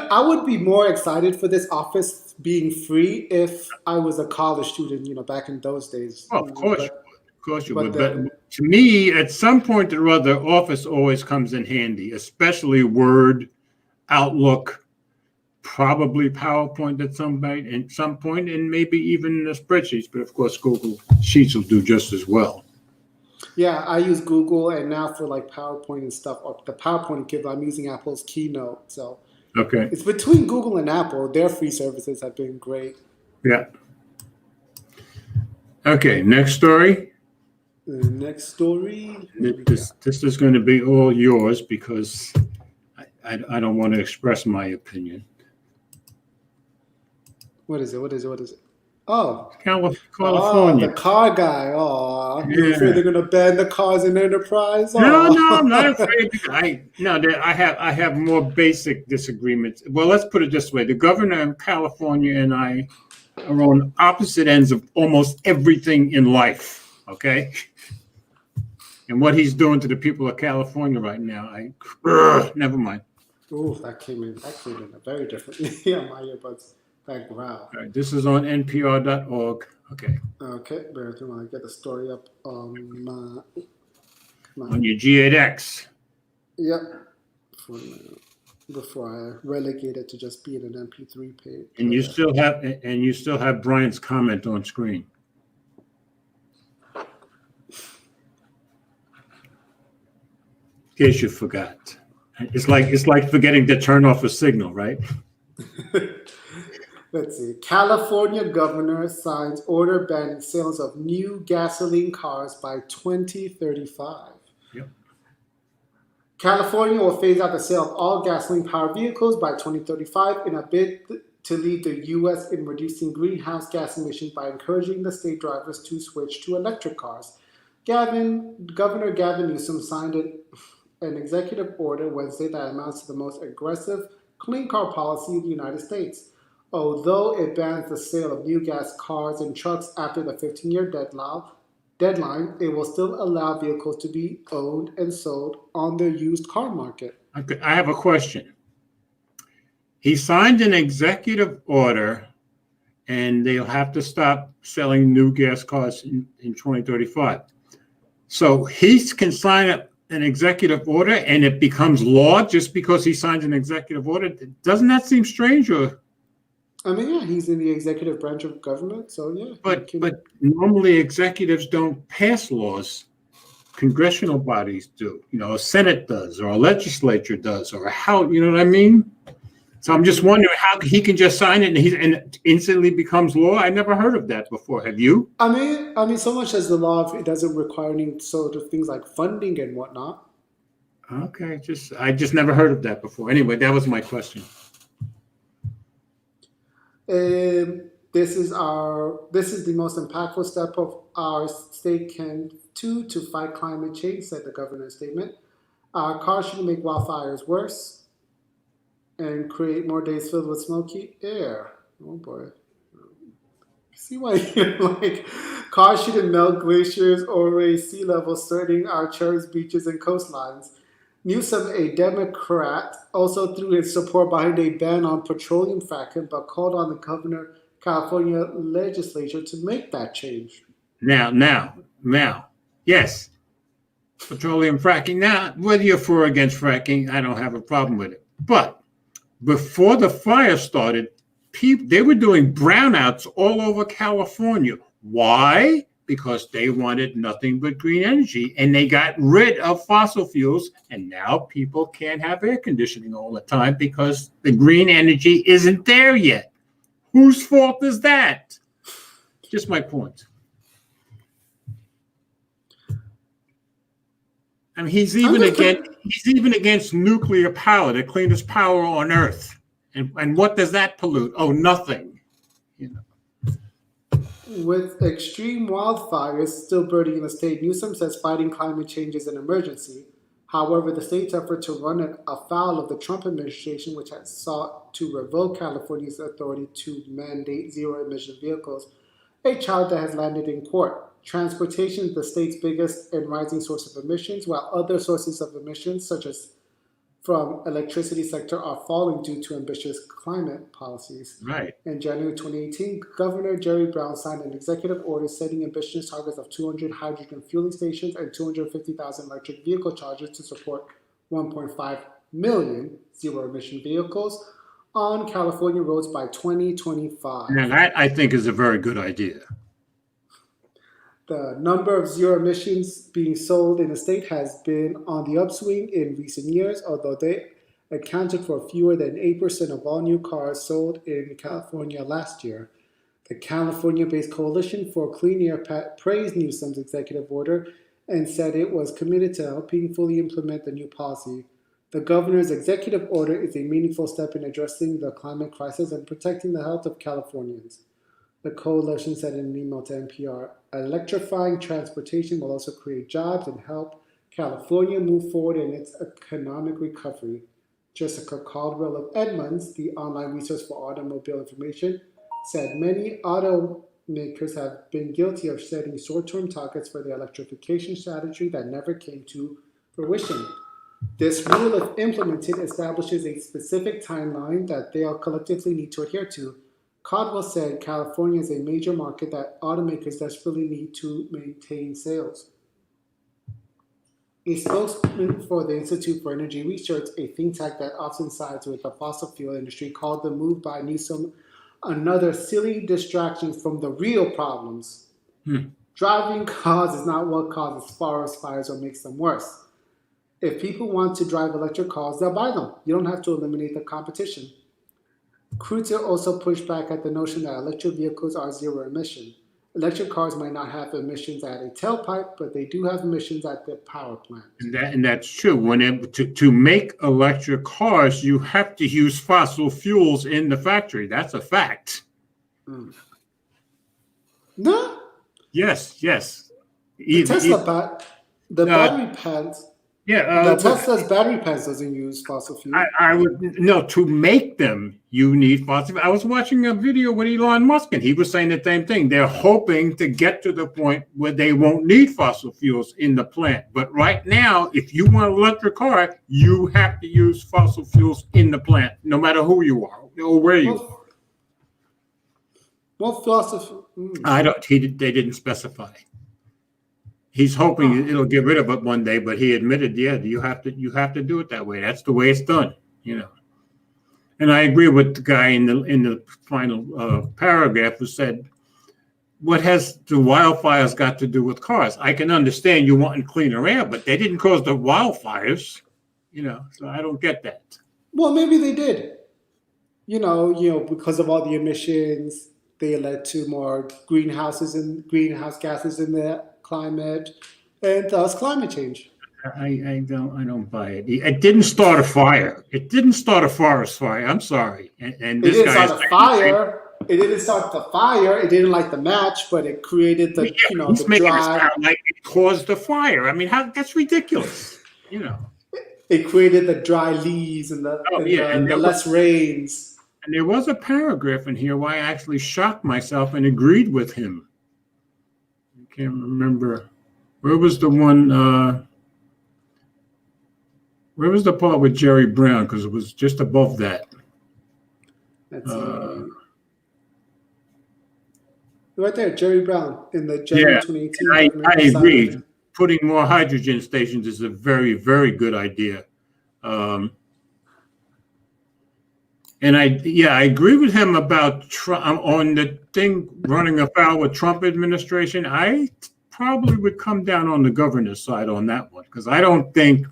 I would be more excited for this office being free if I was a college student. Back in those days. Well, of course you would. Of course you would. But to me, at some point or other, Office always comes in handy, especially Word, Outlook, probably PowerPoint at some point, and maybe even the spreadsheets. But of course, Google Sheets will do just as well. Yeah, I use Google, and now for like PowerPoint and stuff, or the PowerPoint give, I'm using Apple's Keynote. So okay, it's between Google and Apple. Their free services have been great. Yeah. Okay, next story. Next story. This is going to be all yours because I don't want to express my opinion. What is it? Oh, California. The car guy. Oh, you're afraid they're gonna ban the cars in Enterprise? Oh. No, I'm not afraid. I have more basic disagreements. Well, let's put it this way: the governor of California and I are on opposite ends of almost everything in life. Okay, and what he's doing to the people of California right now, never mind. Oh, that came in a very differently. Yeah, my earbuds. That growl. All right, this is on npr.org. Okay. Okay, bear with me while I get the story up on your G8X. Yep. Before I relegate it to just being an MP3 page. And you still have Brian's comment on screen. In case you forgot. It's like forgetting to turn off a signal, right? Let's see. California governor signs order banning sales of new gasoline cars by 2035. Yep. California will phase out the sale of all gasoline-powered vehicles by 2035 in a bid to lead the U.S. in reducing greenhouse gas emissions by encouraging the state drivers to switch to electric cars. Governor Gavin Newsom signed an executive order Wednesday that amounts to the most aggressive clean car policy in the United States. Although it bans the sale of new gas cars and trucks after the 15-year deadline, it will still allow vehicles to be owned and sold on the used car market. Okay, I have a question. He signed an executive order, and they'll have to stop selling new gas cars in 2035. So he can sign an executive order, and it becomes law just because he signs an executive order? Doesn't that seem strange? Or I mean, yeah, he's in the executive branch of government, so yeah. But normally executives don't pass laws. Congressional bodies do. A Senate does, or a legislature does, or a House. You know what I mean? So I'm just wondering how he can just sign it and it instantly becomes law. I never heard of that before. Have you? I mean, so much as the law, it doesn't require any sort of things like funding and whatnot. Okay, I just never heard of that before. Anyway, that was my question. This is the most impactful step of our state can to fight climate change, said the governor's statement. Our cars shouldn't make wildfires worse and create more days filled with smoky air. Oh boy. See why you're like, cars shouldn't melt glaciers or raise sea levels, threatening our cherished beaches and coastlines. Newsom, a Democrat, also threw his support behind a ban on petroleum fracking, but called on the California legislature to make that change. Now, yes, petroleum fracking. Now, whether you're for or against fracking, I don't have a problem with it. But before the fire started, they were doing brownouts all over California. Why? because they wanted nothing but green energy, and they got rid of fossil fuels, and now people can't have air conditioning all the time because the green energy isn't there yet. Whose fault is that? Just my point. I mean, he's even against nuclear power, the cleanest power on earth. And what does that pollute? Oh, nothing. You know. With extreme wildfires still burning in the state, Newsom says fighting climate change is an emergency. However, the state's effort to run afoul of the Trump administration, which has sought to revoke California's authority to mandate zero-emission vehicles, a charge that has landed in court. Transportation is the state's biggest and rising source of emissions, while other sources of emissions, such as from electricity sector, are falling due to ambitious climate policies. Right. In January 2018, Governor Jerry Brown signed an executive order setting ambitious targets of 200 hydrogen fueling stations and 250,000 electric vehicle chargers to support 1.5 million zero-emission vehicles on California roads by 2025. Now that, I think, is a very good idea. The number of zero emissions being sold in the state has been on the upswing in recent years, although they accounted for fewer than 8% of all new cars sold in California last year. The California-based Coalition for Clean Air praised Newsom's executive order and said it was committed to helping fully implement the new policy. The governor's executive order is a meaningful step in addressing the climate crisis and protecting the health of Californians. The coalition said in an email to NPR, electrifying transportation will also create jobs and help California move forward in its economic recovery. Jessica Caldwell of Edmunds, the online resource for automobile information, said many automakers have been guilty of setting short-term targets for their electrification strategy that never came to fruition. This rule, if implemented, establishes a specific timeline that they all collectively need to adhere to. Caldwell said California is a major market that automakers desperately need to maintain sales. A spokesman for the Institute for Energy Research, a think tank that often sides with the fossil fuel industry, called the move by Newsom another silly distraction from the real problems. Driving cars is not what causes forest fires or makes them worse. If people want to drive electric cars, they'll buy them. You don't have to eliminate the competition. Kreuzer also pushed back at the notion that electric vehicles are zero emission. Electric cars might not have emissions at a tailpipe, but they do have emissions at the power plant. And that's true. To make electric cars, you have to use fossil fuels in the factory. That's a fact. No. Yes. The battery pads. Yeah, Tesla's battery pads doesn't use fossil fuel. I would no, to make them you need fossil fuel. I was watching a video with Elon Musk, and he was saying the same thing. They're hoping to get to the point where they won't need fossil fuels in the plant. But right now, if you want an electric car, you have to use fossil fuels in the plant, no matter who you are or where you are. What fossil? They didn't specify. He's hoping it'll get rid of it one day, but he admitted, you have to do it that way. That's the way it's done, And I agree with the guy in the final paragraph who said, "What has the wildfires got to do with cars?" I can understand you wanting cleaner air, but they didn't cause the wildfires, So I don't get that. Well, maybe they did. Because of all the emissions, they led to more greenhouse gases in the climate, and thus climate change. I don't buy it. It didn't start a fire. It didn't start a forest fire. I'm sorry. And this guy start a fire. It didn't start the fire. It didn't light the match, but it created the he's the making dry. It sound like it caused the fire. I mean, that's ridiculous. It created the dry leaves and the less rains. And there was a paragraph in here where I actually shocked myself and agreed with him. I can't remember. Where was the one? Where was the part with Jerry Brown? Because it was just above that. Right there, Jerry Brown in the January 2018. I agree. Putting more hydrogen stations is a very, very good idea. And I agree with him about Trump on the thing running afoul with Trump administration. I probably would come down on the governor's side on that one because I don't think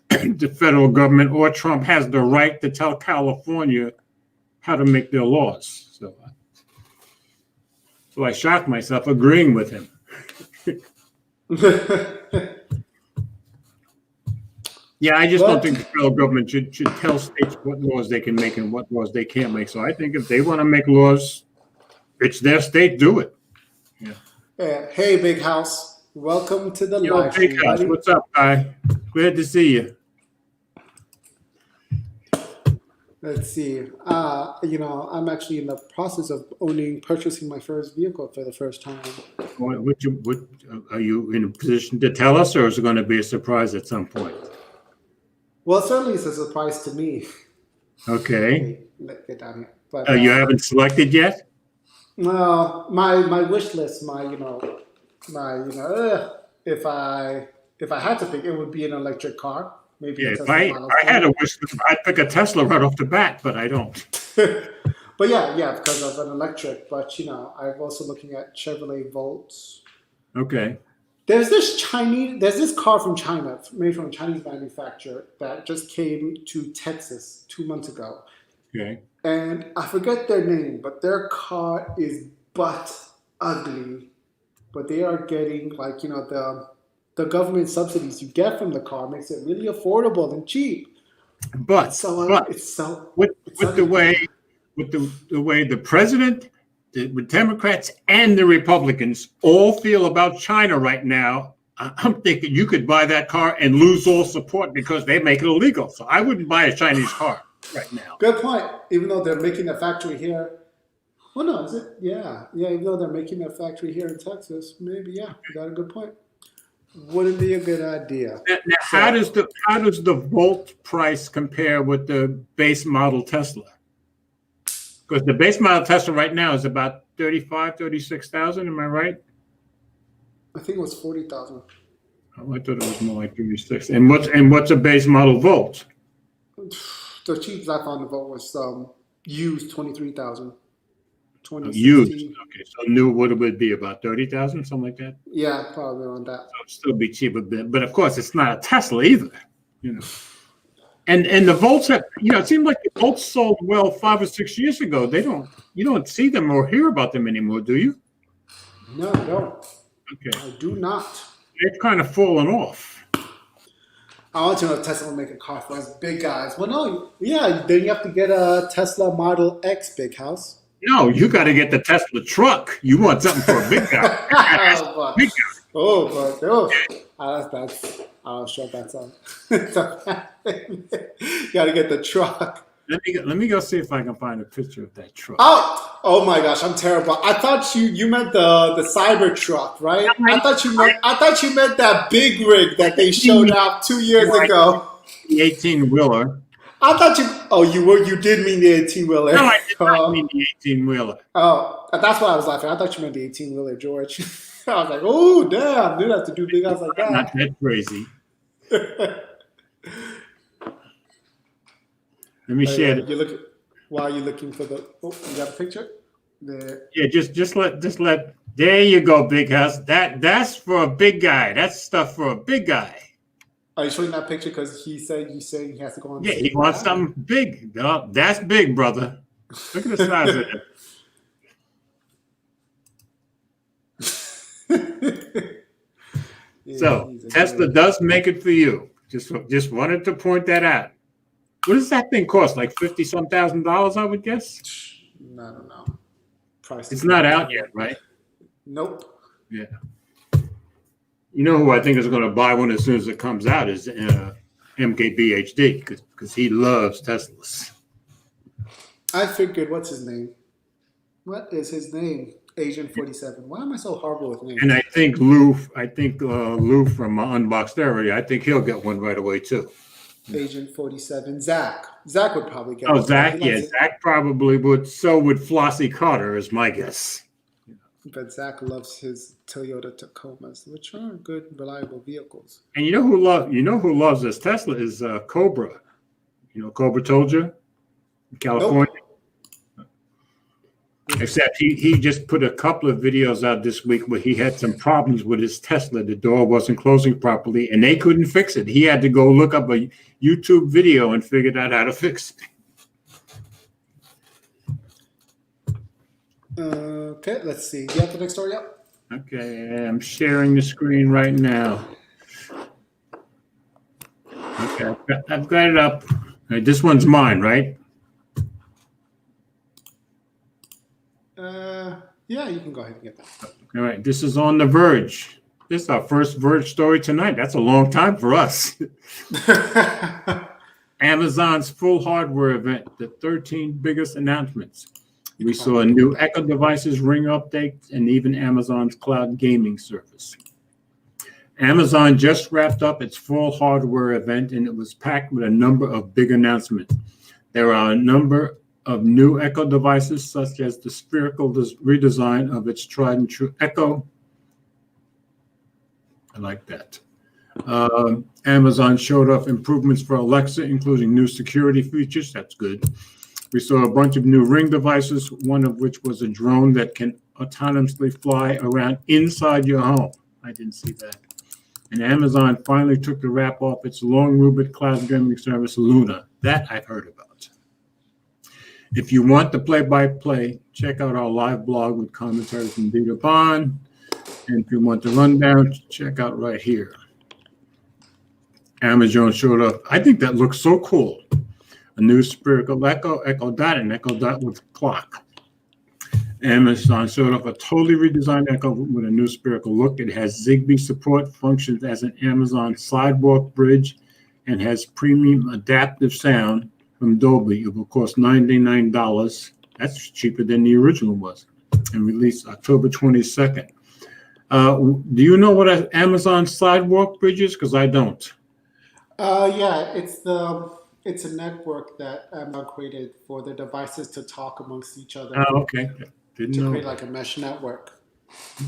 the federal government or Trump has the right to tell California how to make their laws. So I shocked myself agreeing with him. Yeah, I just don't think the federal government should tell states what laws they can make and what laws they can't make. So I think if they want to make laws, it's their state, do it. Yeah. Hey, Big House. Welcome to the live Big stream, House, buddy. what's up, guy? Glad to see you. Let's see. I'm actually in the process of purchasing my first vehicle for the first time. What, are you in a position to tell us, or is it going to be a surprise at some point? Well, certainly it's a surprise to me. Okay. Let's get down here. But You haven't selected yet? No, my wish list, if I had to pick, it would be an electric car. Maybe if I had a wish list, I'd pick a Tesla right off the bat, but I don't. But yeah, because of an electric. But I'm also looking at Chevrolet Volts. Okay. There's this car from China, made from a Chinese manufacturer, that just came to Texas 2 months ago. Okay. And I forget their name, but their car is butt ugly. But they are getting the government subsidies you get from the car makes it really affordable and cheap. But with the way the president, the Democrats and the Republicans all feel about China right now, I'm thinking you could buy that car and lose all support because they make it illegal. So I wouldn't buy a Chinese car right now. Good point. Even though they're making a factory here. Well, no, is it? Yeah. Even though they're making a factory here in Texas, maybe you got a good point. Wouldn't be a good idea. Now, how does the Volt price compare with the base model Tesla? Because the base model Tesla right now is about 36,000. Am I right? I think it was 40,000. Oh, I thought it was more like 36. And what's a base model Volt? The cheapest I found the Volt was used 23,000. Used. Okay, so new, what would it be, about 30,000, something like that? Yeah, probably around that. So it'd still be cheaper, but of course it's not a Tesla either, And the Volts have, it seemed like the Volts sold well 5 or 6 years ago. You don't see them or hear about them anymore, do you? No, I don't. Okay. I do not. They've kind of fallen off. I want to know if Tesla will make a car for us big guys. Well, no, yeah, then you have to get a Tesla Model X, Big House. No, you got to get the Tesla truck. You want something for a big guy. Big guy. I'm sure that's on. You got to get the truck. Let me go see if I can find a picture of that truck. Oh my gosh, I'm terrible. I thought you meant the cyber truck, right? I thought you meant that big rig that they showed off 2 years ago. The 18-wheeler. I thought you did mean the 18-wheeler. No, I did not mean the 18-wheeler. Oh, that's why I was laughing. I thought you meant the 18-wheeler, George. I was like, oh damn, dude, have to do big guys like that. Not that crazy. Let me share it. While you're looking for you got a picture? Yeah, just let. There you go, Big House. That's for a big guy. That's stuff for a big guy. Are you showing that picture because you saying he has to go on? Yeah, he wants something big. No, that's big, brother. Look at the size of it. So Tesla does make it for you. Just wanted to point that out. What does that thing cost? Like $50-some thousand, I would guess. I don't know. Price. It's not out yet, right? Nope. Yeah. You know who I think is going to buy one as soon as it comes out is MKBHD because he loves Teslas. I figured, what's his name? What is his name? Agent 47. Why am I so horrible with names? And I think Lou from Unboxed Area, I think he'll get one right away too. Agent 47. Zach would probably get one. Oh, Zach, yeah. Zach probably would. So would Flossie Carter, is my guess. But Zach loves his Toyota Tacomas, which are good, reliable vehicles. And you know who loves this Tesla is Cobra. Cobra told you? California. Nope. Except he just put a couple of videos out this week where he had some problems with his Tesla. The door wasn't closing properly, and they couldn't fix it. He had to go look up a YouTube video and figured out how to fix it. Okay, let's see. Do you have the next story up? Okay, I'm sharing the screen right now. Okay, I've got it up. All right, this one's mine, right? Yeah, you can go ahead and get that. All right, this is on The Verge. This is our first Verge story tonight. That's a long time for us. Amazon's full hardware event, the 13 biggest announcements. We saw new Echo devices, Ring updates, and even Amazon's cloud gaming service. Amazon just wrapped up its full hardware event, and it was packed with a number of big announcements. There are a number of new Echo devices, such as the spherical redesign of its tried and true Echo. I like that. Amazon showed off improvements for Alexa, including new security features. That's good. We saw a bunch of new Ring devices, one of which was a drone that can autonomously fly around inside your home. I didn't see that. And Amazon finally took the wrap off its long-rumored cloud gaming service, Luna. That I've heard about. If you want the play-by-play, check out our live blog with commentary from Dita Bond. And if you want the rundown, check out right here. Amazon showed up. I think that looks so cool. A new spherical Echo, Echo Dot, and Echo Dot with clock. Amazon showed off a totally redesigned Echo with a new spherical look. It has Zigbee support, functions as an Amazon sidewalk bridge, and has premium adaptive sound from Dolby. It will cost $99. That's cheaper than the original was, and released October 22nd. Do you know what an Amazon sidewalk bridge is? Because I don't. Yeah, it's a network that Amazon created for the devices to talk amongst each other. Oh, okay. Didn't to know. create like a mesh network.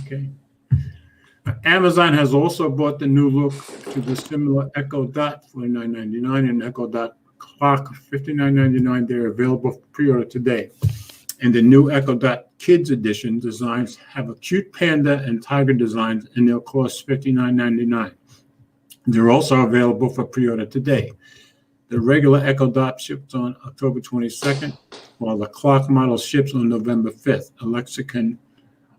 Okay. Amazon has also brought the new look to the similar Echo Dot $49.99 and Echo Dot Clock $59.99. They're available for pre-order today. And the new Echo Dot Kids Edition designs have a cute panda and tiger designs, and they'll cost $59.99. They're also available for pre-order today. The regular Echo Dot ships on October 22nd, while the clock model ships on November 5th. Alexa can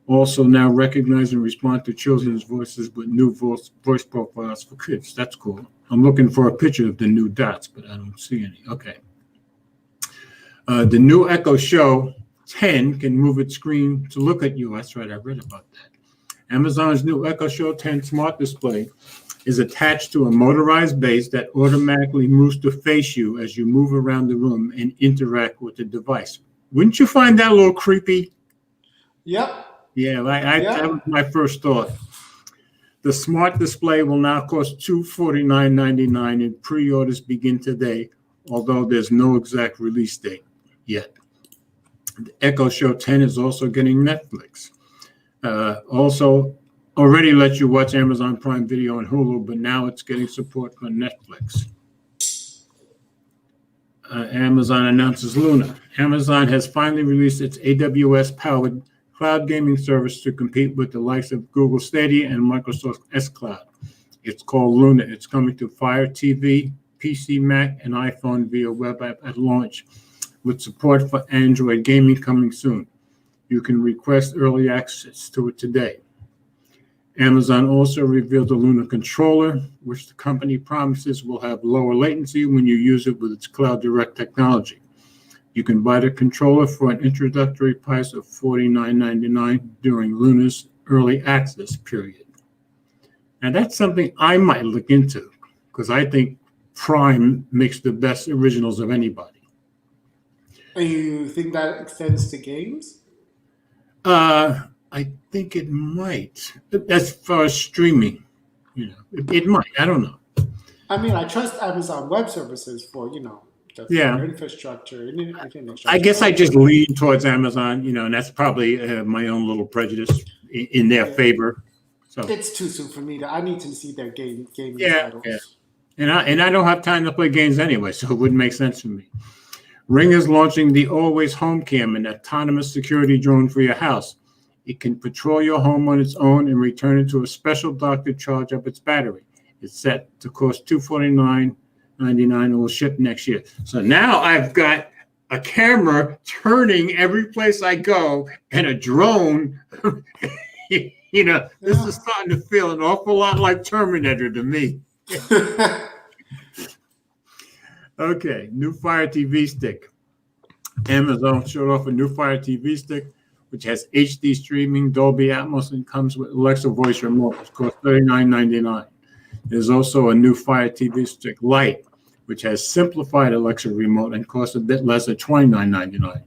also now recognize and respond to children's voices with new voice profiles for kids. That's cool. I'm looking for a picture of the new dots, but I don't see any. Okay. The new Echo Show 10 can move its screen to look at you. That's right, I read about that. Amazon's new Echo Show 10 smart display is attached to a motorized base that automatically moves to face you as you move around the room and interact with the device. Wouldn't you find that a little creepy? Yep. Yeah, that was my first thought. The smart display will now cost $249.99 and pre-orders begin today, although there's no exact release date yet. The Echo Show 10 is also getting Netflix. Also, already lets you watch Amazon Prime Video and Hulu, but now it's getting support for Netflix. Amazon announces Luna. Amazon has finally released its AWS-powered cloud gaming service to compete with the likes of Google Stadia and Microsoft xCloud. It's called Luna. It's coming to Fire TV, PC, Mac, and iPhone via web app at launch, with support for Android gaming coming soon. You can request early access to it today. Amazon also revealed the Luna controller, which the company promises will have lower latency when you use it with its Cloud Direct technology. You can buy the controller for an introductory price of $49.99 during Luna's early access period. Now that's something I might look into, because I think Prime makes the best originals of anybody. And you think that extends to games? I think it might. As far as streaming, it might. I don't know. I mean, I trust Amazon Web Services for, the infrastructure. I guess I just lean towards Amazon, and that's probably my own little prejudice in their favor. So it's too soon for me I need to see their gaming titles. Yeah. And I don't have time to play games anyway, so it wouldn't make sense for me. Ring is launching the Always Home Cam, an autonomous security drone for your house. It can patrol your home on its own and return it to a special dock to charge up its battery. It's set to cost $249.99 and will ship next year. So now I've got a camera turning every place I go and a drone. This is starting to feel an awful lot like Terminator to me. Okay, new Fire TV stick. Amazon showed off a new Fire TV stick, which has HD streaming, Dolby Atmos, and comes with Alexa voice remote. It costs $39.99. There's also a new Fire TV stick Lite, which has simplified Alexa remote and costs a bit less at $29.99.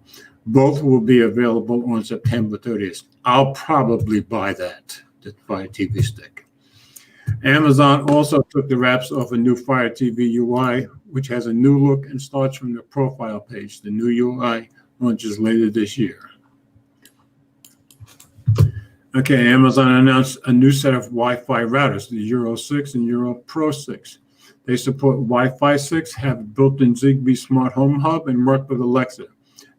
Both will be available on September 30th. I'll probably buy that, the Fire TV stick. Amazon also took the wraps off a new Fire TV UI, which has a new look and starts from the profile page. The new UI launches later this year. Okay, Amazon announced a new set of Wi-Fi routers, the Euro 6 and Euro Pro 6. They support Wi-Fi 6, have a built-in Zigbee smart home hub, and work with Alexa.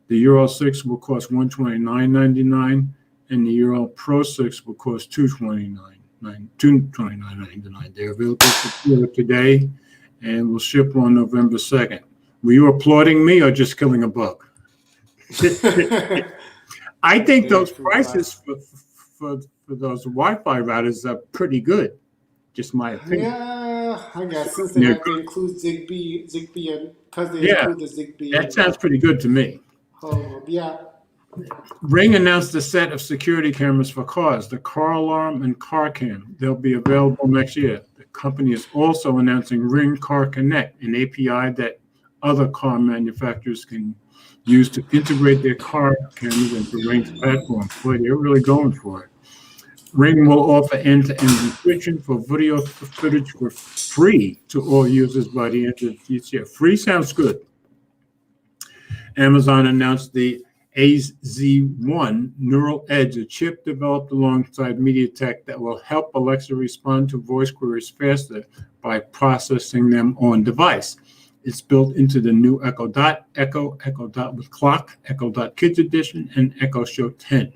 The Euro 6 will cost $129.99, and the Euro Pro 6 will cost $229.99. They're available for today and will ship on November 2nd. Were you applauding me or just killing a bug? I think those prices for those Wi-Fi routers are pretty good. Just my opinion. Yeah, I guess since they have to include Zigbee, and because they include the Zigbee. That sounds pretty good to me. Yeah. Ring announced a set of security cameras for cars, the car alarm and car cam. They'll be available next year. The company is also announcing Ring Car Connect, an API that other car manufacturers can use to integrate their car cameras into Ring's platform. Boy, they're really going for it. Ring will offer end-to-end encryption for video footage for free to all users by the end of this year. Free sounds good. Amazon announced the AZ1 Neural Edge, a chip developed alongside MediaTek that will help Alexa respond to voice queries faster by processing them on device. It's built into the new Echo Dot, Echo Dot with Clock, Echo Dot Kids Edition, and Echo Show 10.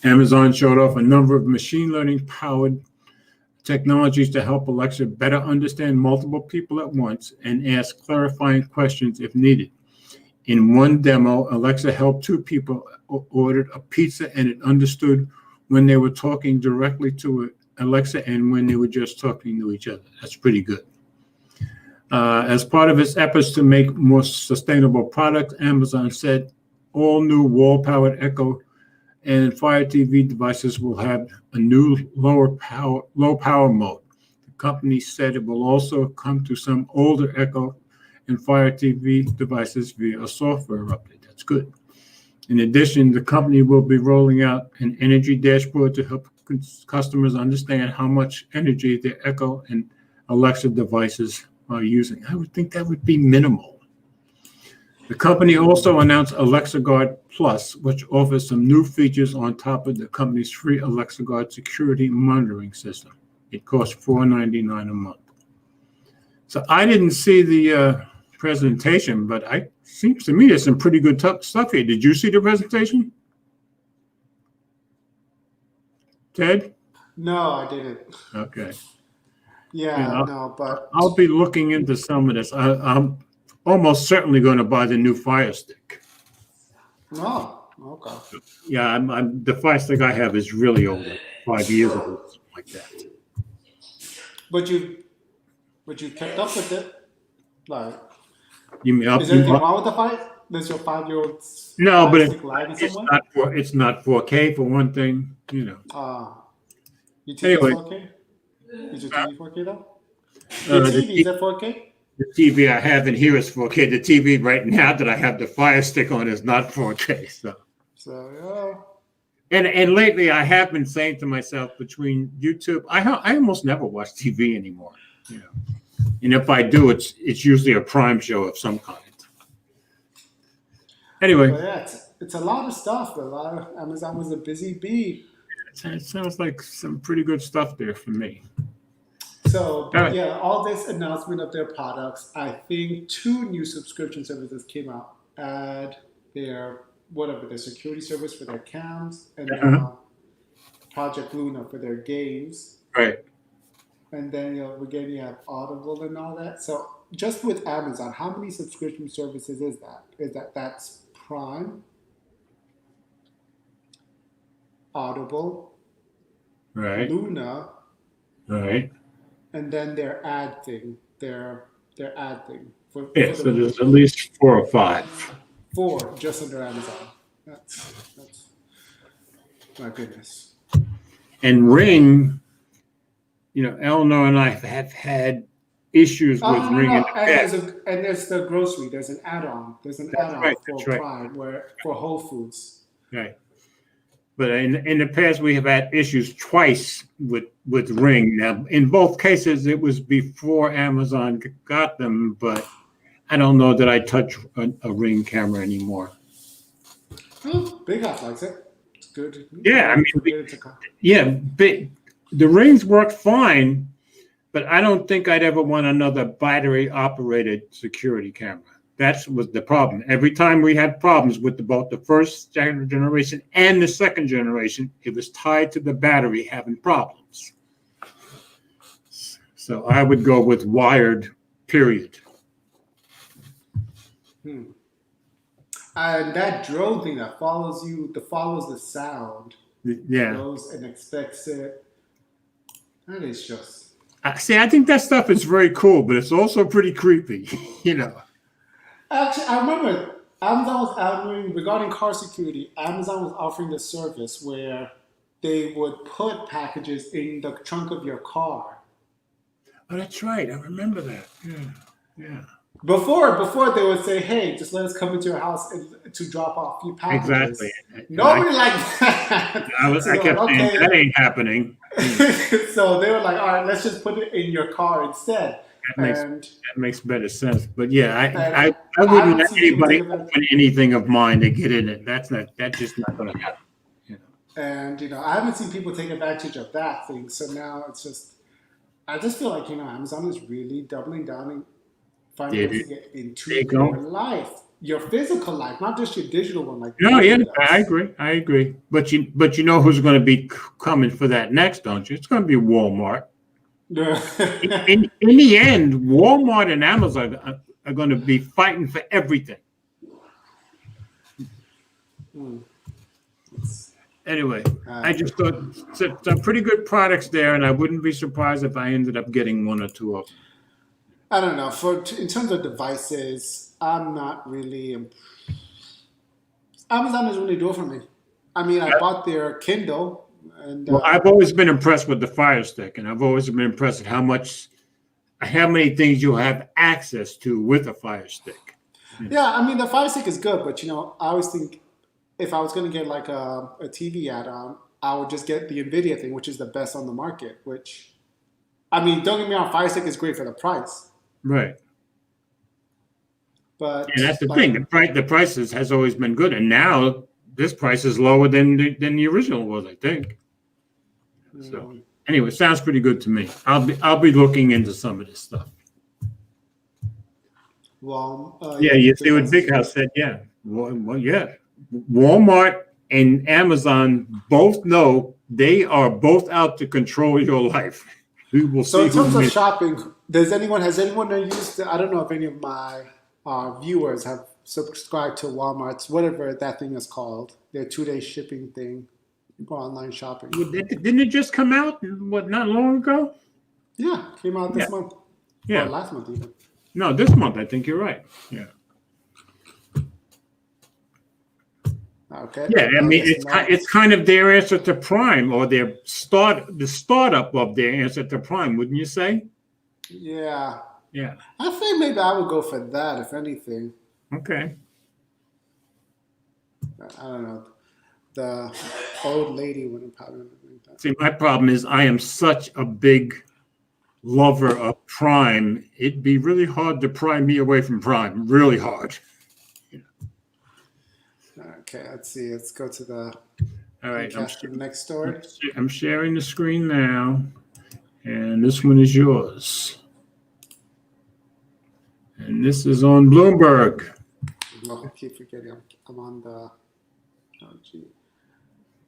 Amazon showed off a number of machine learning powered technologies to help Alexa better understand multiple people at once and ask clarifying questions if needed. In one demo, Alexa helped two people order a pizza, and it understood when they were talking directly to Alexa and when they were just talking to each other. That's pretty good. As part of its efforts to make more sustainable products, Amazon said all new wall-powered Echo and Fire TV devices will have a new low power mode. The company said it will also come to some older Echo and Fire TV devices via a software update. That's good. In addition, the company will be rolling out an energy dashboard to help customers understand how much energy their Echo and Alexa devices are using. I would think that would be minimal. The company also announced Alexa Guard Plus, which offers some new features on top of the company's free Alexa Guard security monitoring system. It costs $4.99 a month. So I didn't see the presentation, but it seems to me there's some pretty good stuff here. Did you see the presentation, Ted? No, I didn't. Okay. Yeah, no, but I'll be looking into some of this. I'm almost certainly going to buy the new Fire Stick. No, okay. Yeah, the Fire Stick I have is really old, 5 years ago, something like that. But you kept up with it, like. You mean is there anything wrong with the Fire? Does your 5-year-old? No, but it's not 4K for one thing, you know. Your TV is 4K? Is your TV 4K though? Your TV is at 4K? The TV I have in here is 4K. The TV right now that I have the Fire Stick on is not 4K. So And lately I have been saying to myself, between YouTube, I almost never watch TV anymore. You know, and if I do, it's usually a Prime show of some kind. Anyway, it's a lot of stuff. Amazon was a busy bee. It sounds like some pretty good stuff there for me. So, All but right. yeah, all this announcement of their products, I think two new subscription services came out. Add their whatever their security service for their cams, and Uh-huh. now Project Luna for their games. Right. And then again you have Audible and all that. So just with Amazon, how many subscription services is that? That's Prime, Audible, Right. Luna, Right. and then their ad thing, their ad thing Yeah. for the So there's at movie. least 4 or 5. Four just under Amazon. That's my goodness. And Ring, Eleanor and I have had issues Oh with no no Ring in no! the past. And there's the grocery. There's an add-on. There's an That's add-on right. That's for right. Prime where for Whole Foods. Right. But in the past, we have had issues twice with Ring. Now, in both cases, it was before Amazon got them, but I don't know that I touch a Ring camera anymore. Oh, Big House likes it. It's good. Yeah, I mean, Forget it to come. yeah, the Rings work fine, but I don't think I'd ever want another battery-operated security camera. That was the problem. Every time we had problems with both the first generation and the second generation, it was tied to the battery having problems. So I would go with wired, period. Hmm. And that drone thing that follows you, that follows the sound, Yeah. goes and expects it. That is just. See, I think that stuff is very cool, but it's also pretty creepy, Actually, I remember Amazon was offering regarding car security. Amazon was offering the service where they would put packages in the trunk of your car. Oh, that's right. I remember that. Yeah. Yeah. Before they would say, "Hey, just let us come into your house to drop off a few packages." Exactly. Nobody liked that. So I they're kept like, saying that ain't happening. so they were like, "All right, let's just put it in your car instead." That makes And that makes better sense. But yeah, and I I wouldn't haven't let seen people anybody take advantage. open anything of mine to get in it. That's just not going to happen. And I haven't seen people take advantage of that thing. So now it's just, I just feel like Amazon is really doubling down and finding ways to get into They your go. life, your physical life, not just your digital one like No, yeah, Google I does. agree. I agree. But you know who's going to be coming for that next, don't you? It's going to be Walmart. In the end, Walmart and Amazon are going to be fighting for everything. Anyway, I just thought some pretty good products there, and I wouldn't be surprised if I ended up getting one or two of them. I don't know. In terms of devices, I'm not really. Amazon doesn't really do it for me. I mean, I bought their Kindle, and Well, I've always been impressed with the Fire Stick, and I've always been impressed at how many things you have access to with a Fire Stick. yeah, I mean the Fire Stick is good, but I always think if I was going to get like a TV add-on, I would just get the Nvidia thing, which is the best on the market. Which, I mean, don't get me wrong, Fire Stick is great for the price, Right. but And that's the like, thing. The prices has always been good, and now this price is lower than the original was, I think. So anyway, sounds pretty good to me. I'll be looking into some of this stuff. well, Yeah, you see what Big House said. Yeah, well, yeah. Walmart and Amazon both know they are both out to control your life. We will So see in terms who of wins. shopping, has anyone used? I don't know if any of my viewers have subscribed to Walmart's whatever that thing is called, their 2-day shipping thing for online shopping. Didn't it just come out? What, not long ago? Yeah, came out this month. Yeah. Or last month even. No, this month. I think you're right. Yeah. Okay. Yeah, I mean it's kind of their answer to Prime, or the startup of their answer to Prime, wouldn't you say? Yeah. Yeah. I think maybe I would go for that, if anything. Okay. I don't know. The old lady wouldn't probably think that. See, my problem is I am such a big lover of Prime. It'd be really hard to pry me away from Prime. Really hard. Okay, let's see. Let's go to the All right. the next story. I'm sharing the screen now. And this one is yours. And this is on Bloomberg. Oh, I keep forgetting. I'm on the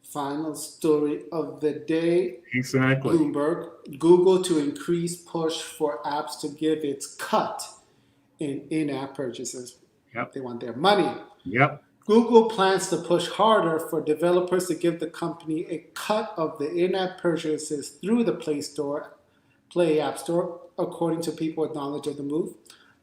final story of the day. Exactly. Bloomberg. Google to increase push for apps to give its cut in in-app purchases. Yep. They want their money. Yep. Google plans to push harder for developers to give the company a cut of the in-app purchases through the Play App Store, according to people with knowledge of the move.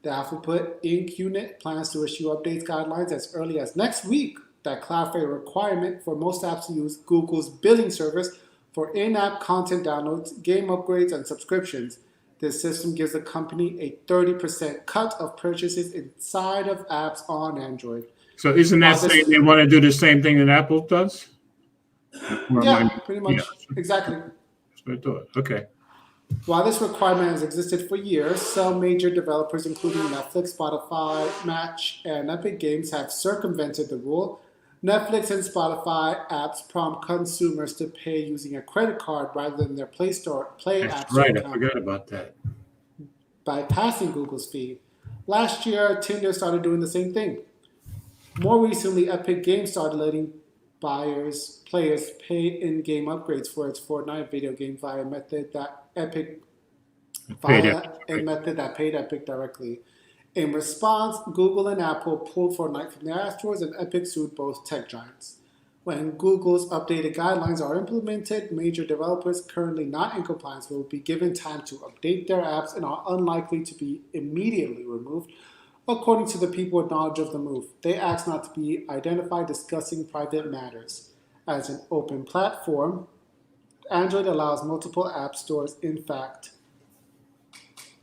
The Alphabet Inc. unit plans to issue updates guidelines as early as next week that clarify a requirement for most apps to use Google's billing service for in-app content downloads, game upgrades, and subscriptions. This system gives the company a 30% cut of purchases inside of apps on Android. So isn't that saying they want to do the same thing that Apple does? Yeah, pretty much. Yeah. Exactly. That's what I thought. Okay. While this requirement has existed for years, some major developers, including Netflix, Spotify, Match, and Epic Games, have circumvented the rule. Netflix and Spotify apps prompt consumers to pay using a credit card rather than their Play App Store right, account. I forgot about that. Bypassing Google's fee. Last year, Tinder started doing the same thing. More recently, Epic Games started letting players pay in-game upgrades for its Fortnite video game via a method that paid Epic directly. In response, Google and Apple pulled Fortnite from their app stores, and Epic sued both tech giants. When Google's updated guidelines are implemented, major developers currently not in compliance will be given time to update their apps and are unlikely to be immediately removed. According to the people with knowledge of the move, they asked not to be identified discussing private matters. As an open platform, Android allows multiple app stores. In fact,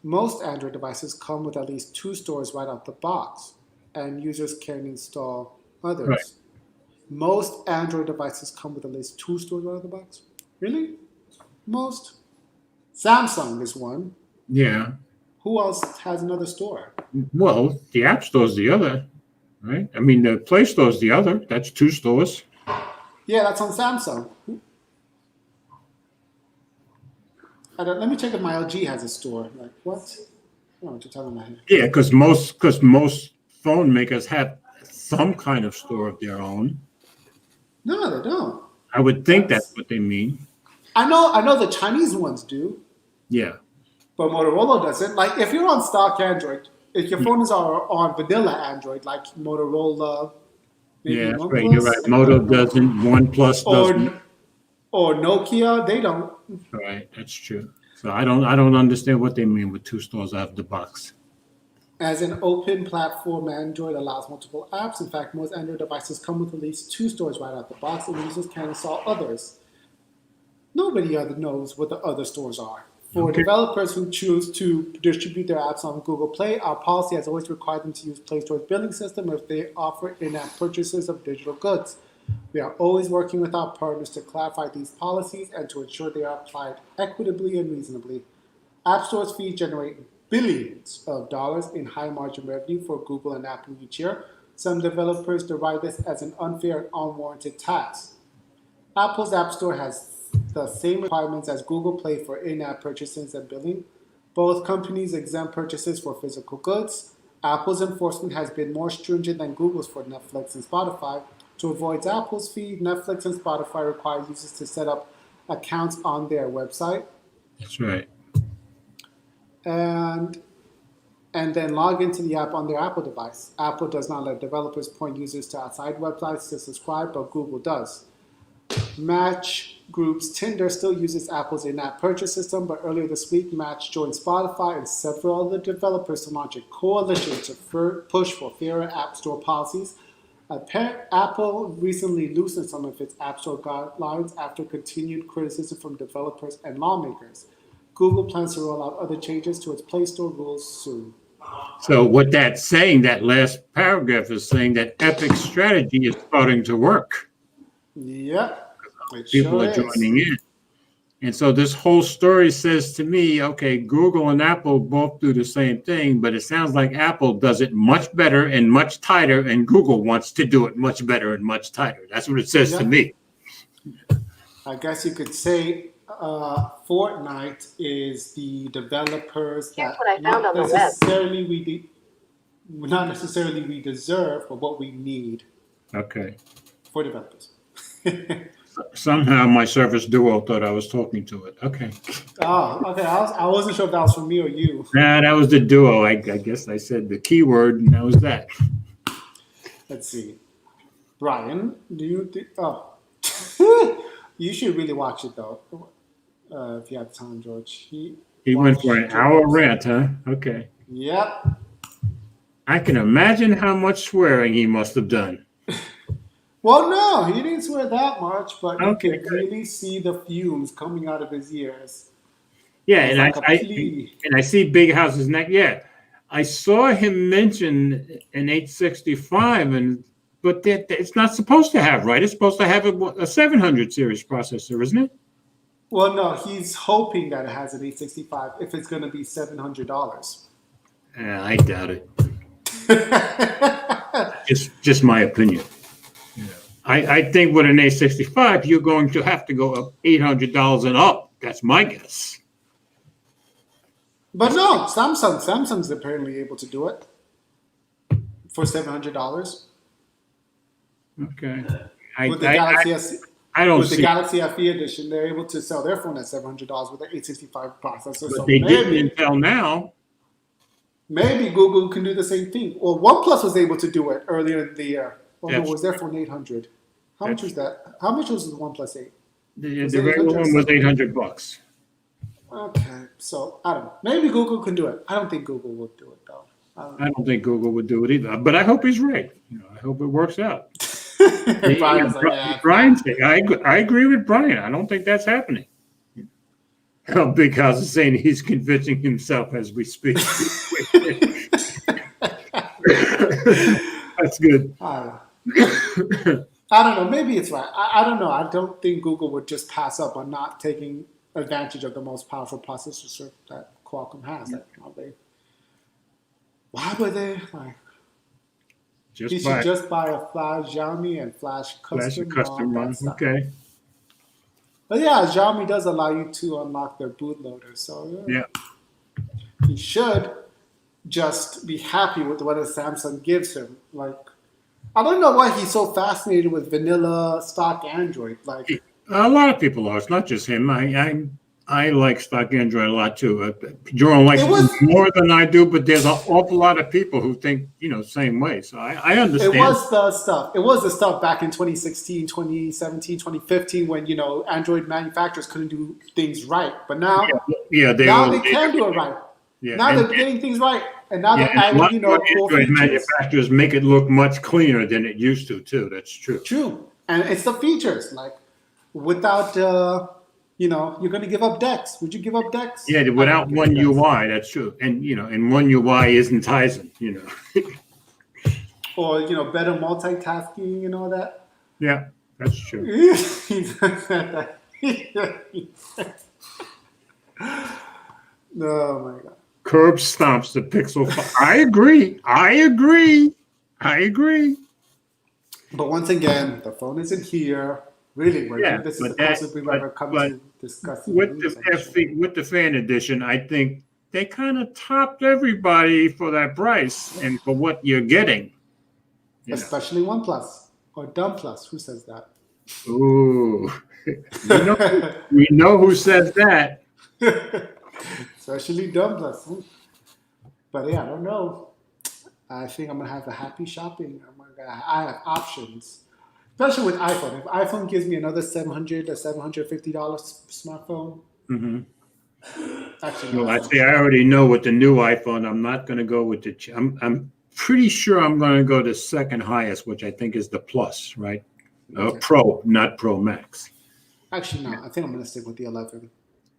most Android devices come with at least 2 stores right out the box, and users can install others. Right. Most Android devices come with at least 2 stores right out the box? Really? Most? Samsung is one. Yeah. Who else has another store? Well, the App Store is the other, right? I mean, the Play Store is the other. That's 2 stores. Yeah, that's on Samsung. Let me check if my LG has a store. Like, what? I don't know what you're talking about here. Yeah, because most phone makers have some kind of store of their own. No, they don't. I would think that's what they mean. I know the Chinese ones do. Yeah. But Motorola doesn't. Like, if you're on stock Android, if your phones are on vanilla Android, like Motorola, maybe yeah, that's OnePlus, right. You're right. Moto doesn't. OnePlus doesn't. Or Nokia, they don't. Right, that's true. So I don't understand what they mean with 2 stores out of the box. As an open platform, Android allows multiple apps. In fact, most Android devices come with at least 2 stores right out the box, and users can install others. Nobody knows what the other stores are. For developers who choose to distribute their apps on Google Play, our policy has always required them to use Play Store's billing system if they offer in-app purchases of digital goods. We are always working with our partners to clarify these policies and to ensure they are applied equitably and reasonably. App Store's fees generate billions of dollars in high-margin revenue for Google and Apple each year. Some developers derive this as an unfair and unwarranted tax. Apple's App Store has the same requirements as Google Play for in-app purchases and billing. Both companies exempt purchases for physical goods. Apple's enforcement has been more stringent than Google's for Netflix and Spotify. To avoid Apple's fee, Netflix and Spotify require users to set up accounts on their website. That's right. And then log into the app on their Apple device. Apple does not let developers point users to outside websites to subscribe, but Google does. Match Group's Tinder still uses Apple's in-app purchase system, but earlier this week, Match joined Spotify and several other developers to launch a coalition to push for fairer App Store policies. Apple recently loosened some of its App Store guidelines after continued criticism from developers and lawmakers. Google plans to roll out other changes to its Play Store rules soon. So what that's saying, that last paragraph is saying that Epic's strategy is starting to work. Yep. People are joining in. And so this whole story says to me, okay, Google and Apple both do the same thing, but it sounds like Apple does it much better and much tighter, and Google wants to do it much better and much tighter. That's what it says to me. I guess you could say Fortnite is the developers Here's that what I found on the web. not necessarily we deserve, but what we need Okay. for developers. Somehow my Surface Duo thought I was talking to it. Okay. Oh, okay. I wasn't sure if that was from me or you. Nah, that was the Duo. I guess I said the keyword, and that was that. Let's see. Brian, do you think? Oh, you should really watch it though. If you have time, George. He went for an hour rant, huh? Okay. Yep. I can imagine how much swearing he must have done. Well, no, he didn't swear that much, but you Okay, could good. really see the fumes coming out of his ears. Yeah, It's and like a plea. I see Big House's neck. Yeah, I saw him mention an 865, but it's not supposed to have, right? It's supposed to have a 700 series processor, isn't it? Well, no, he's hoping that it has an 865 if it's going to be $700. I doubt it. Just my opinion. I think with an 865, you're going to have to go up $800 and up. That's my guess. But no, Samsung's apparently able to do it for $700 Okay. with the Galaxy S. I don't With the see. Galaxy FE edition, they're able to sell their phone at $700 with an 865 processor. But So they didn't until now. maybe Google can do the same thing. Well, OnePlus was able to do it earlier in the year. Oh no, That's- was their phone 800? How much was that? How much was the OnePlus 8? The Was it regular one was 800? $800. Okay, so I don't know. Maybe Google can do it. I don't think Google will do it though. I don't know. I don't think Google would do it either. But I hope he's right. I hope it works out. Brian's like, yeah. Brian's saying, I agree with Brian. I don't think that's happening. Big House is saying he's convincing himself as we speak. That's good. I don't know. Maybe it's right. I don't know. I don't think Google would just pass up on not taking advantage of the most powerful processor that Qualcomm has. Why would they like? He should just buy a Flash Xiaomi and Flash Custom. Run. Okay. But yeah, Xiaomi does allow you to unlock their bootloader. So Yeah. he should just be happy with what a Samsung gives him. Like, I don't know why he's so fascinated with vanilla stock Android. Like, A lot of people are. It's not just him. I like stock Android a lot too. Jerome likes it more than I do, but there's an awful lot of people who think, same way. So I understand. It was the stuff. It was the stuff back in 2016, 2017, 2015 when, Android manufacturers couldn't do things right. But now, now they can do it right. Yeah, now they're getting things right. And now they're adding, cool Android features. manufacturers make it look much cleaner than it used to, too. That's true. True. And it's the features. Like, without, you're going to give up Dex. Would you give up Dex? Yeah, without One UI, that's true. And, and One UI isn't Tizen, Or, better multitasking and all that. Yeah, that's true. Oh, my God. Curb stomps the Pixel 5. I agree. But once again, the phone isn't here. Really, this is the closest we've ever come to discussing with the fan edition. I think they kind of topped everybody for that price and for what you're getting. Especially OnePlus or DumbPlus. Who says that? Ooh, we know who says that. Especially DumbPlus. But yeah, I don't know. I think I'm gonna have a happy shopping. I have options. Especially with iPhone. If iPhone gives me another $700 to $750 smartphone, actually, Well, I already know with the new iPhone. I'm not going to go with the. I'm pretty sure I'm going to go to second highest, which I think is the Plus, right? Okay. Pro, not Pro Max. Actually, no. I think I'm going to stick with the 11.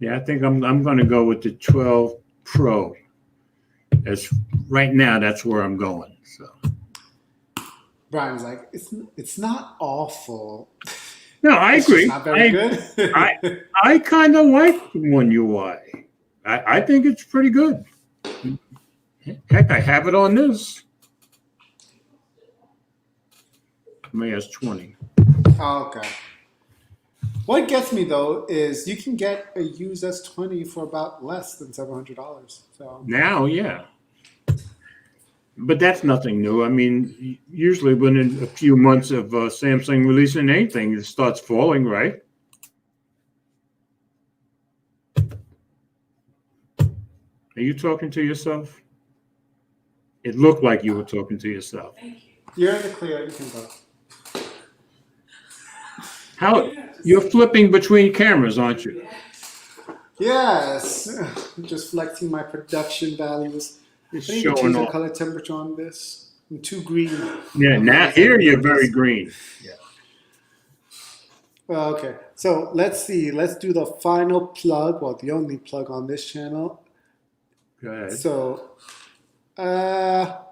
Yeah, I think I'm going to go with the 12 Pro. As right now, that's where I'm going. So. Brian's like, it's not awful. No, I agree. It's not very good. I kind of like One UI. I think it's pretty good. Heck, I have it on this. My S20. Oh, okay. What gets me though is you can get a used S20 for about less than $700. So Now, yeah. But that's nothing new. I mean, usually within a few months of Samsung releasing anything, it starts falling, right? Are you talking to yourself? It looked like you were talking to yourself. you're in the clear. You can go. How you're flipping between cameras, aren't you? Yes, just flexing my production values. Just I need to showing change the off. color temperature on this. I'm too green. Yeah, now here you're very green. Yeah. Well, okay, so let's see. Let's do the final plug. Well, the only plug on this channel. Go ahead. So, are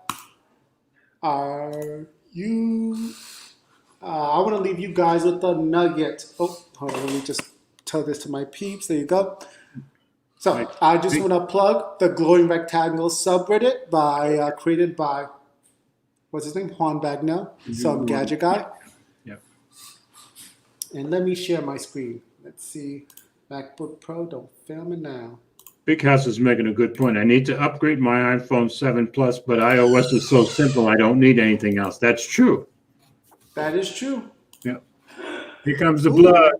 you? I want to leave you guys with a nugget. Oh, hold on. Let me just tell this to my peeps. There you go. So I just want to plug the glowing rectangle subreddit by created by what's his name, Juan Bagnell, some gadget guy. Yep. And let me share my screen. Let's see. MacBook Pro, don't fail me now. Big House is making a good point. I need to upgrade my iPhone 7 Plus, but iOS is so simple I don't need anything else. That's true. That is true. Yep. Here comes the blood.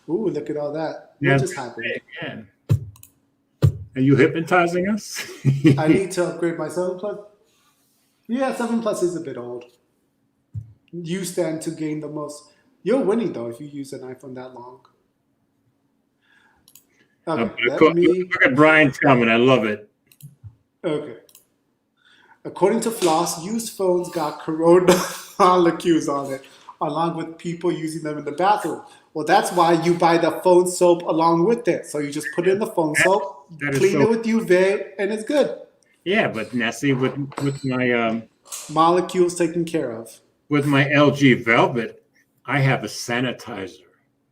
Ooh, look at all that. Yeah, What just happened? again. Are you hypnotizing us? I need to upgrade my 7 Plus. Yeah, 7 Plus is a bit old. You stand to gain the most. You're winning, though, if you use an iPhone that long. Okay, Look at Brian's comment. I love it. Okay. According to Floss, used phones got corona molecules on it, along with people using them in the bathroom. Well, that's why you buy the phone soap along with it. So you just put in the phone soap, clean it with UV, and it's good. Yeah, but now see, with my molecules taken care of. With my LG Velvet, I have a sanitizer.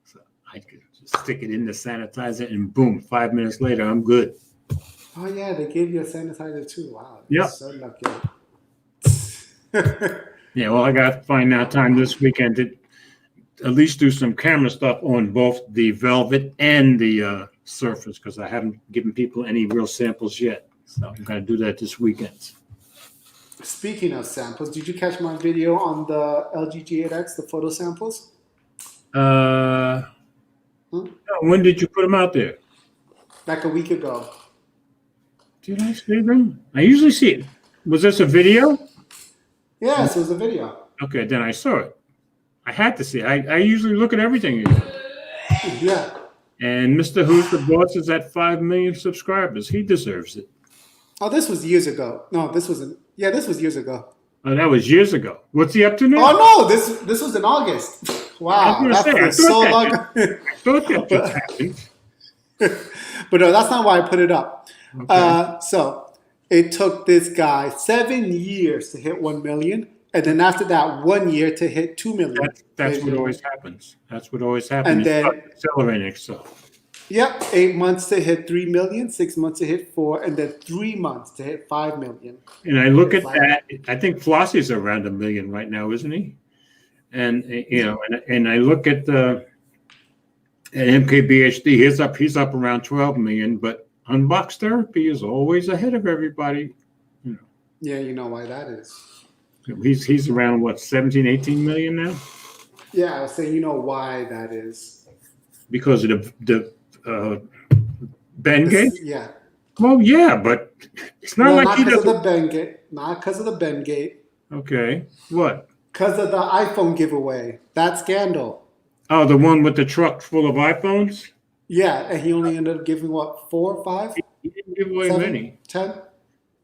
So I could just stick it in the sanitizer and boom, 5 minutes later, I'm good. Oh, yeah, they gave you a sanitizer too. Wow. Yep. So lucky. Yeah, well, I got to find out time this weekend to at least do some camera stuff on both the Velvet and the Surface because I haven't given people any real samples yet. So I'm going to do that this weekend. Speaking of samples, did you catch my video on the LG G8X, the photo samples? When did you put them out there? Like a week ago. Did I see them? I usually see it. Was this a video? Yes, it was a video. Okay, then I saw it. I had to see it. I usually look at everything. Yeah. And Mr. Who's the Boss is at 5 million subscribers. He deserves it. Oh, this was years ago. No, this wasn't. Yeah, this was years ago. Oh, that was years ago. What's he up to now? Oh, no, this was in August. Wow, that feels so long. I thought that just happened. But no, that's not why I put it up. Okay. So it took this guy 7 years to hit 1 million. And then after that, 1 year to hit 2 million. That's what always happens. That's what always happens. And then accelerating itself. Yep, 8 months to hit 3 million, 6 months to hit 4, and then 3 months to hit 5 million. And I look at that. I think Flossie's around 1 million right now, isn't he? And and I look at the MKBHD. He's up around 12 million. But Unbox Therapy is always ahead of everybody. Yeah, you know why that is. He's around what 17, 18 million now. Yeah, I was saying you know why that is. Because of the Bengate? Yeah. Well, yeah, but it's not like he doesn't. Not because of the Bengate. Not because of the Bengate. Okay. What? Because of the iPhone giveaway. That scandal. Oh, the one with the truck full of iPhones? Yeah, and he only ended up giving what, 4 or 5? He didn't give away 7, many. 10?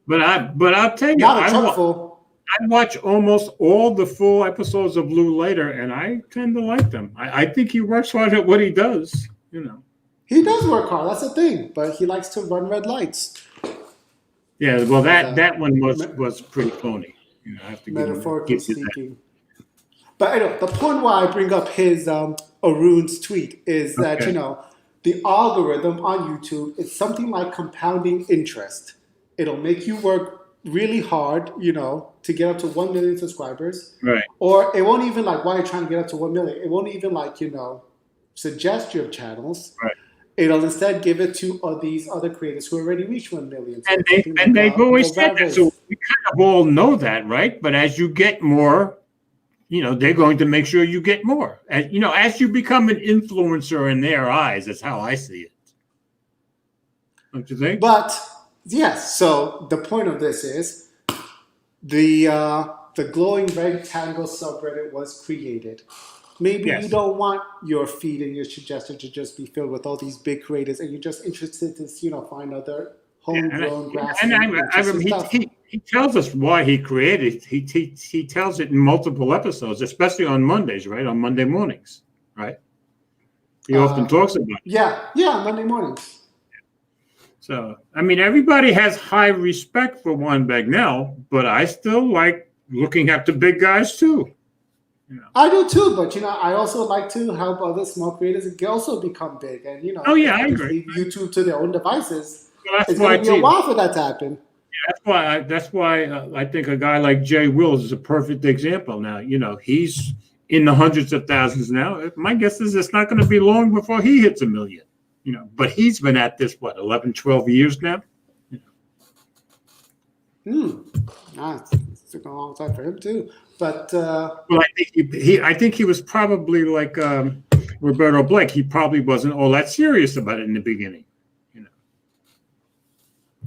But I'll tell you, Not a truck full. I watch almost all the full episodes of Blue Later, and I tend to like them. I think he works hard at what he does. He does work hard. That's the thing. But he likes to run red lights. Yeah, well, that one was pretty phony. I have to metaphorically speaking. But I know the point why I bring up his Arun's tweet is that the algorithm on YouTube is something like compounding interest. It'll make you work really hard, to get up to 1 million subscribers. Right. Or it won't even like while you're trying to get up to 1 million, it won't even like, suggest your channels. Right. It'll instead give it to these other creators who already reached 1 million. So And they've always said that. So Novava's. we kind of all know that, right? But as you get more, they're going to make sure you get more. And, as you become an influencer in their eyes, that's how I see it. Don't you think? But yes, so the point of this is the glowing rectangle subreddit was created. Maybe Yes. you don't want your feed and your suggestion to just be filled with all these big creators, and you're just interested to find other homegrown grassroots stuff. He tells us why he created. He tells it in multiple episodes, especially on Mondays, right? On Monday mornings, right? He often talks about it. Yeah, Monday mornings. So, I mean, everybody has high respect for Juan Bagnell, but I still like looking at the big guys too. I do too, but I also like to help other small creators also become big, and Oh yeah, I agree. leave YouTube to their own devices. Well, It's going to be a while for that to happen. Yeah, that's why I think a guy like Jay Wills is a perfect example. Now, he's in the hundreds of thousands now. My guess is it's not going to be long before he hits 1 million. But he's been at this 11, 12 years now. It's taken a long time for him too. But well, I think he was probably like Roberto Blake. He probably wasn't all that serious about it in the beginning.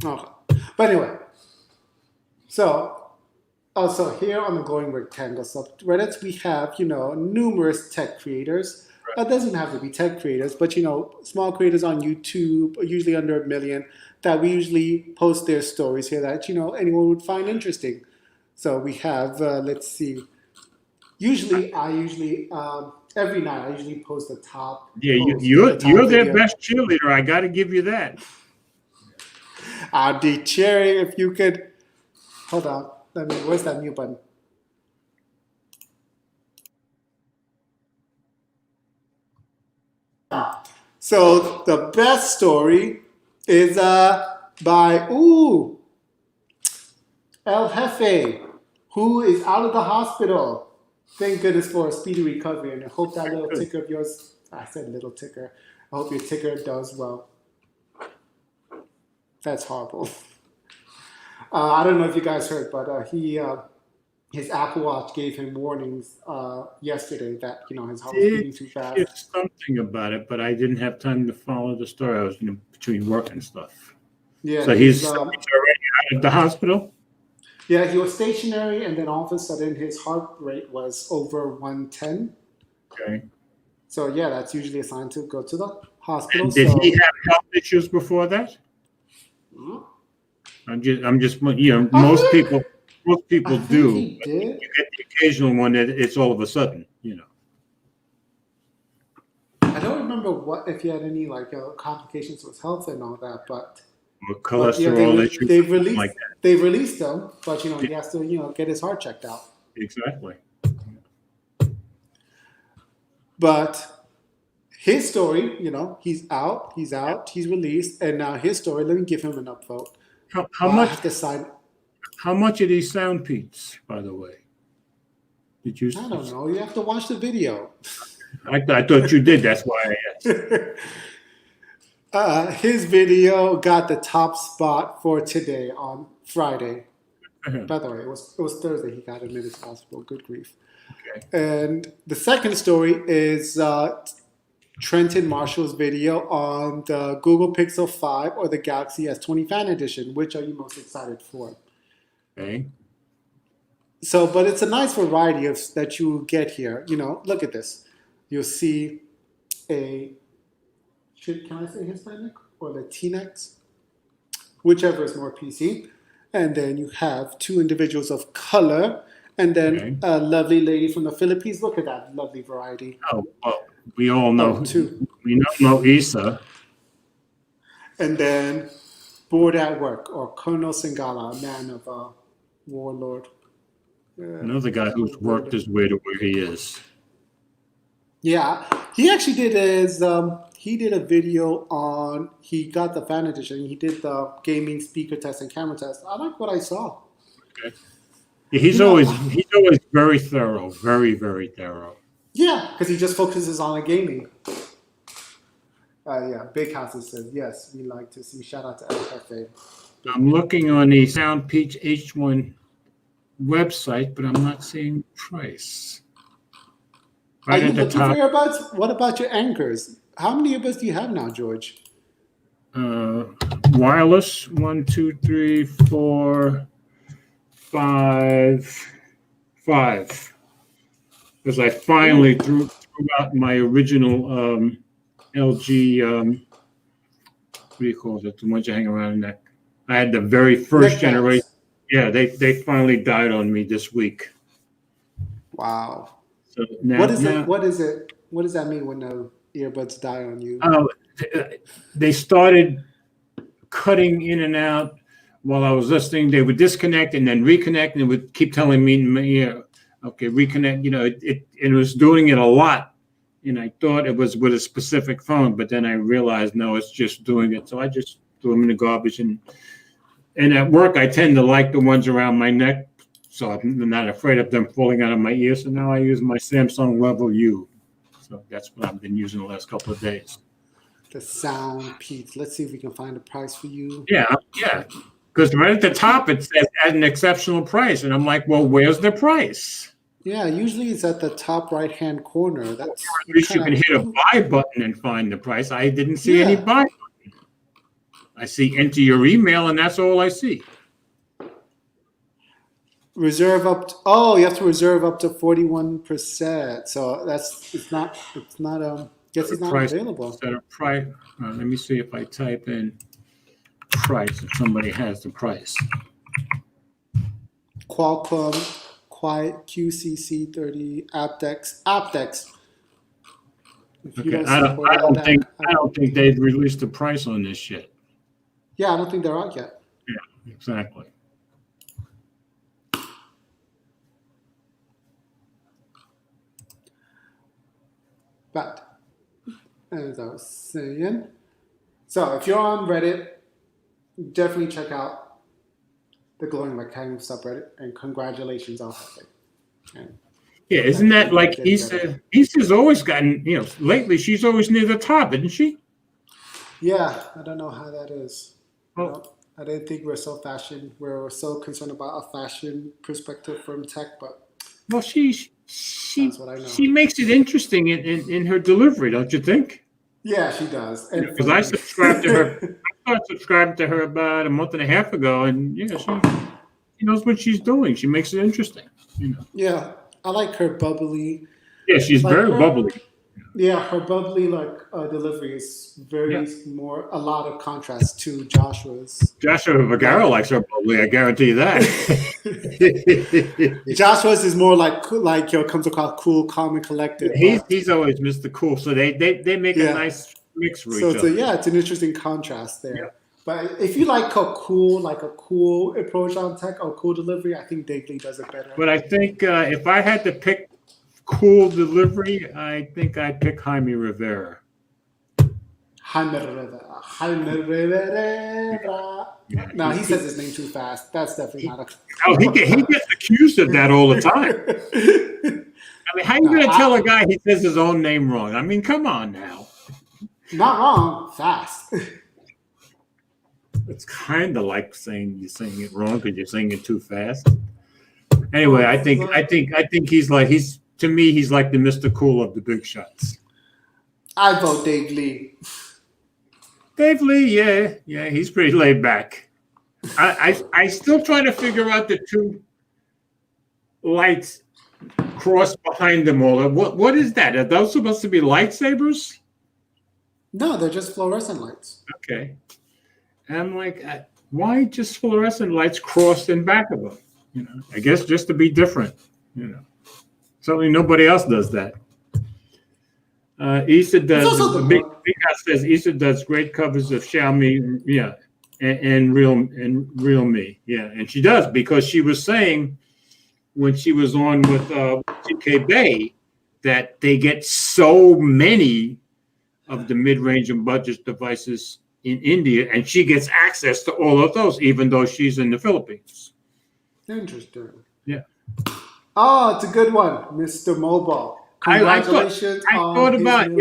Okay. But anyway, so also here on the Glowing Rectangle subreddits, we have numerous tech creators. Right. It doesn't have to be tech creators, but small creators on YouTube, usually under 1 million, that we usually post their stories here that anyone would find interesting. So we have, let's see. Usually, every night I usually post the top. Yeah, you're their best cheerleader. I got to give you that. I'd be cheering if you could. Hold on. Where's that mute button? So the best story is by El Jefe, who is out of the hospital. Thank goodness for a speedy recovery, and I hope that little ticker of yours. I said little ticker. I hope your ticker does well. That's horrible. I don't know if you guys heard, but his Apple Watch gave him warnings yesterday that his heart was beating too fast. It's something about it, but I didn't have time to follow the story. I was between work and stuff. Yeah. So he's already out of the hospital. Yeah, he was stationary, and then all of a sudden his heart rate was over 110. Okay. So yeah, that's usually a sign to go to the hospital. And did he have health issues before that? I'm just most people do. He did. You get the occasional one that it's all of a sudden, I don't remember if he had any complications with health and all that, but cholesterol issues. They've released them, but he has to get his heart checked out. Exactly. But his story, he's out, he's released, and now his story. Let me give him an upvote. How much are these sound peats, by the way? Did you? I don't know. You have to watch the video. I thought you did. That's why I asked. His video got the top spot for today on Friday. By the way, it was Thursday. He got admitted to hospital. Good grief. Okay. And the second story is Trenton Marshall's video on the Google Pixel 5 or the Galaxy S20 Fan Edition. Which are you most excited for? Okay. So, but it's a nice variety that you get here. Look at this. You'll see can I say Hispanic or Latinx? Whichever is more PC. And then you have two individuals of color. And then a lovely lady from the Philippines. Look at that lovely variety. Oh, well, we all know. We know Issa. And then Bored at Work, or Colonel Singala, a man of a warlord. Another guy who's worked his way to where he is. Yeah, he actually did his. he did a video on, he got the fan edition. He did the gaming speaker test and camera test. I like what I saw. Okay. Yeah, he's always very thorough, very, very thorough. Yeah, because he just focuses on the gaming. Yeah, Big House says, yes, we like to see. Shout out to LFA. I'm looking on the Sound Peach H1 website, but I'm not seeing price. Right. Are you looking for earbuds? What about your anchors? How many earbuds do you have now, George? Wireless, 1, 2, 3, 4, 5. Because I finally threw out my original LG, what do you call it? The ones you hang around the neck. I had the very first generation. Yeah, they finally died on me this week. Wow. So now, what is it? What does that mean when the earbuds die on you? They started cutting in and out while I was listening. They would disconnect and then reconnect, and it would keep telling me, okay, reconnect. It was doing it a lot, and I thought it was with a specific phone, but then I realized no, it's just doing it. So I just threw them in the garbage. And at work, I tend to like the ones around my neck, so I'm not afraid of them falling out of my ear. So now I use my Samsung Level U. So that's what I've been using the last couple of days. The Sound Peach. Let's see if we can find a price for you. Yeah. Because right at the top it says at an exceptional price, and I'm like, well, where's the price? Yeah, usually it's at the top right-hand corner. That's at least you can hit a buy button and find the price. I didn't see any buy button. I see enter your email, and that's all I see. Reserve up to, you have to reserve up to 41%. So it's not guess it's not available. Set a price. Let me see if I type in price, if somebody has the price. Qualcomm QCC30 aptX. Okay, I don't think they've released a price on this yet. Yeah, I don't think they're out yet. Yeah, exactly. But as I was saying, so if you're on Reddit, definitely check out the Glowing Rectangle subreddit, and congratulations on that. Yeah, isn't that like Issa's always gotten, lately she's always near the top, isn't she? Yeah, I don't know how that is. Oh. I didn't think we're so concerned about a fashion perspective from tech, but well, she makes it interesting in her delivery, don't you think? Yeah, she does. Because I subscribed to her. I started subscribing to her about a month and a half ago, and she knows what she's doing. She makes it interesting. Yeah, I like her bubbly. Yeah, she's very bubbly. Yeah, her bubbly delivery is a lot of contrast to Joshua's. Joshua Vergara likes her bubbly. I guarantee you that. Joshua's is more comes across cool, calm, and collected. He's always Mr. Cool, so they make a nice mix for each other. It's an interesting contrast there. Yeah. But if you like a cool approach on tech or cool delivery, I think Dave Lee does it better. But I think if I had to pick cool delivery, I think I'd pick Jaime Rivera. Jaime Rivera. Yeah. No, he says his name too fast. That's definitely not a... Oh, he gets accused of that all the time. I mean, how are you going to tell a guy he says his own name wrong? I mean, come on now. Not wrong, fast. It's kind of like saying you're saying it wrong because you're saying it too fast. Anyway, I think he's like to me, he's like the Mr. Cool of the big shots. I vote Dave Lee. Dave Lee, yeah, he's pretty laid back. I still try to figure out the two lights crossed behind them all. What is that? Are those supposed to be lightsabers? No, they're just fluorescent lights. Okay. And I'm like, why just fluorescent lights crossed in back of them? I guess just to be different. Certainly nobody else does that. Issa does. The big guy says Issa does great covers of Xiaomi, and Realme, and she does because she was saying when she was on with TK Bay that they get so many of the mid-range and budget devices in India, and she gets access to all of those, even though she's in the Philippines. Interesting. Yeah. Oh, it's a good one, Mr. Mobile. Congratulations I thought about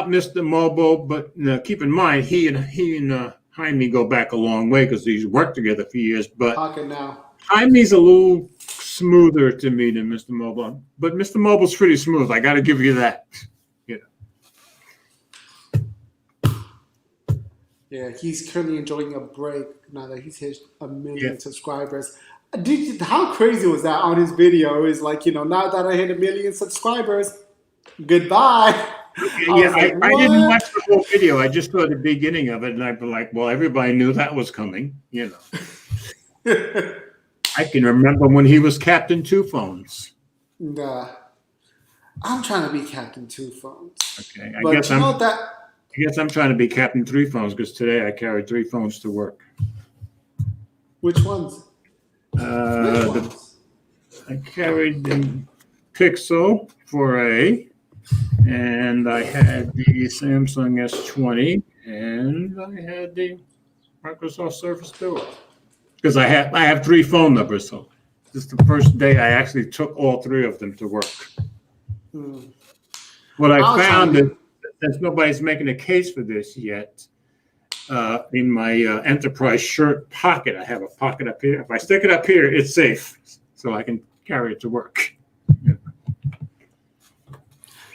Mr. Mobile, but keep in mind he and Jaime go back a long way because he's worked together for years. But Pocket now. Jaime's a little smoother to me than Mr. Mobile, but Mr. Mobile's pretty smooth. I got to give you that. Yeah, he's currently enjoying a break now that he's hit 1 million Yeah. subscribers. How crazy was that on his video? It's like, now that I hit 1 million subscribers, goodbye. I didn't watch the whole video. I just saw the beginning of it, and I'd be like, well, everybody knew that was coming, I can remember when he was Captain Two Phones. Nah. I'm trying to be Captain Two Phones. Okay, I guess I'm trying to be Captain Three Phones because today I carried 3 phones to work. Which ones? I carried the Pixel 4A, and I had the Samsung S20, and I had the Microsoft Surface Duo. Because I have 3 phone numbers, so this is the first day I actually took all 3 of them to work. What I found is, since nobody's making a case for this yet, in my enterprise shirt pocket, I have a pocket up here. If I stick it up here, it's safe, so I can carry it to work.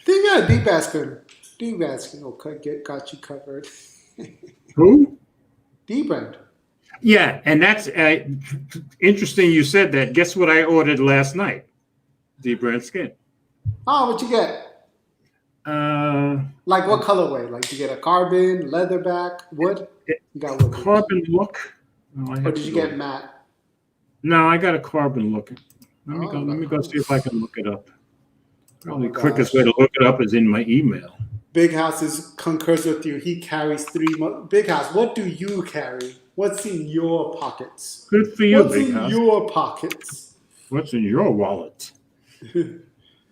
Yeah, D-Basket got you covered. Who? D-Brand. Yeah, and that's interesting you said that. Guess what I ordered last night? D-Brand skin. Oh, what'd you get? Like what colorway? Like you get a carbon, leatherback, wood? You got wood. Carbon look. Or did you get matte? No, I got a carbon look. Let me go see if I can look it up. Probably the quickest way to look it up is in my email. Big House concurs with you. He carries 3 Big House, what do you carry? What's in your pockets? Good for you, What's Big in House. your pockets? What's in your wallet? Let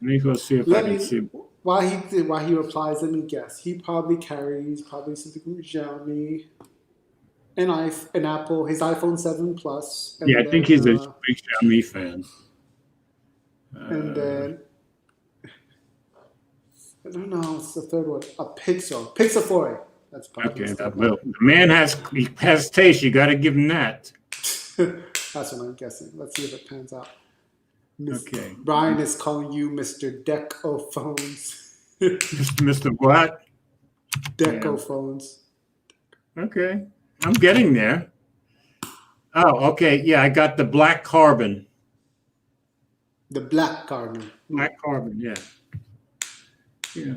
me go see if I can see. While he replies, let me guess. He probably carries something from Xiaomi, an Apple, his iPhone 7 Plus. Yeah, I think he's a big Xiaomi fan. And then I don't know. What's the third one? A Pixel 4a. That's probably okay. The man has taste. You got to give him that. That's what I'm guessing. Let's see if it pans out. Okay. Brian is calling you Mr. Deco Phones. Mr. What? Deco Phones. Okay. I'm getting there. Oh, okay. Yeah, I got the black carbon. The black carbon. Black carbon, yeah. Yeah.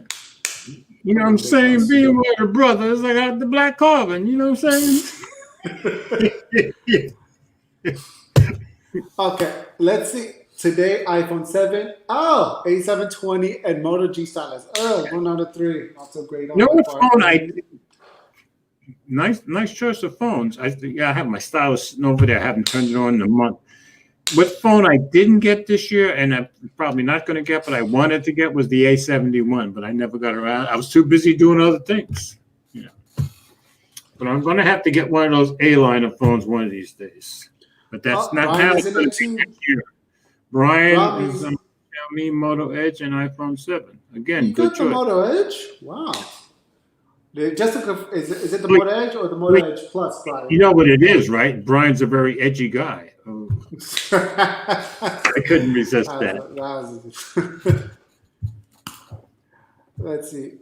You know what I'm saying? Being with your brothers, I got the black carbon. You know what I'm saying? Okay, let's see. Today, iPhone 7. Oh, A720 and Moto G Stylus. Oh, 1 out of 3. Not so great. No phone nice choice of phones. I have my stylus sitting over there. I haven't turned it on in a month. What phone I didn't get this year, and I'm probably not going to get, but I wanted to get, was the A71, but I never got around. I was too busy doing other things. Yeah. But I'm going to have to get one of those A-line of phones one of these days. But that's not how it's going to be next year. Brian is on Xiaomi Moto Edge and iPhone 7. Again, you good got choice. The Moto Edge? Wow. Is it the Moto Edge or the Moto Edge Plus, Brian? You know what it is, right? Brian's a very edgy guy. Oh. I couldn't resist that. Let's see.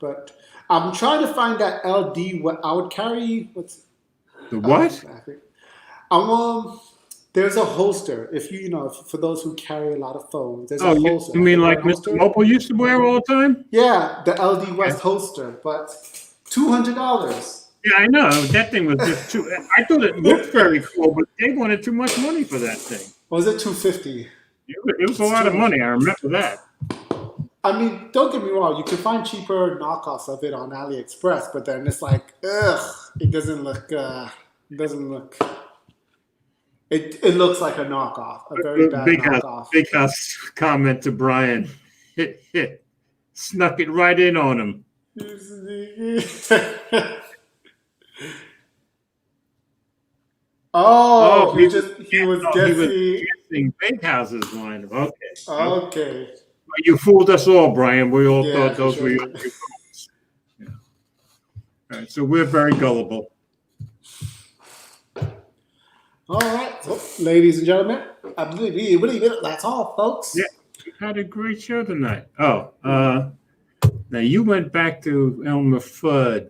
But I'm trying to find that LD. What I would carry. What's the what? There's a holster. If for those who carry a lot of phones, there's a holster. You mean like Mr. Mobile used to wear all the time? Yeah, the LD West holster, but $200. Yeah, I know. That thing was just too. I thought it looked very cool, but they wanted too much money for that thing. Was it $250? It was a lot of money. I remember that. I mean, don't get me wrong. You can find cheaper knockoffs of it on AliExpress, but then it's like, it doesn't look. It looks like a knockoff, a very bad knockoff. Big House comment to Brian. Hit. Snuck it right in on him. You sneaky. Oh, Oh, he was he was guessing. guessing Big House's lineup. Okay. Okay. Okay. Well, you fooled us all, Brian. We all Yeah, thought for those sure were your did. votes. Yeah. All right. So we're very gullible. All right, so, ladies and gentlemen, I believe that's all, Yeah. folks. We had a great show tonight. Oh, now you went back to Elmer Fudd.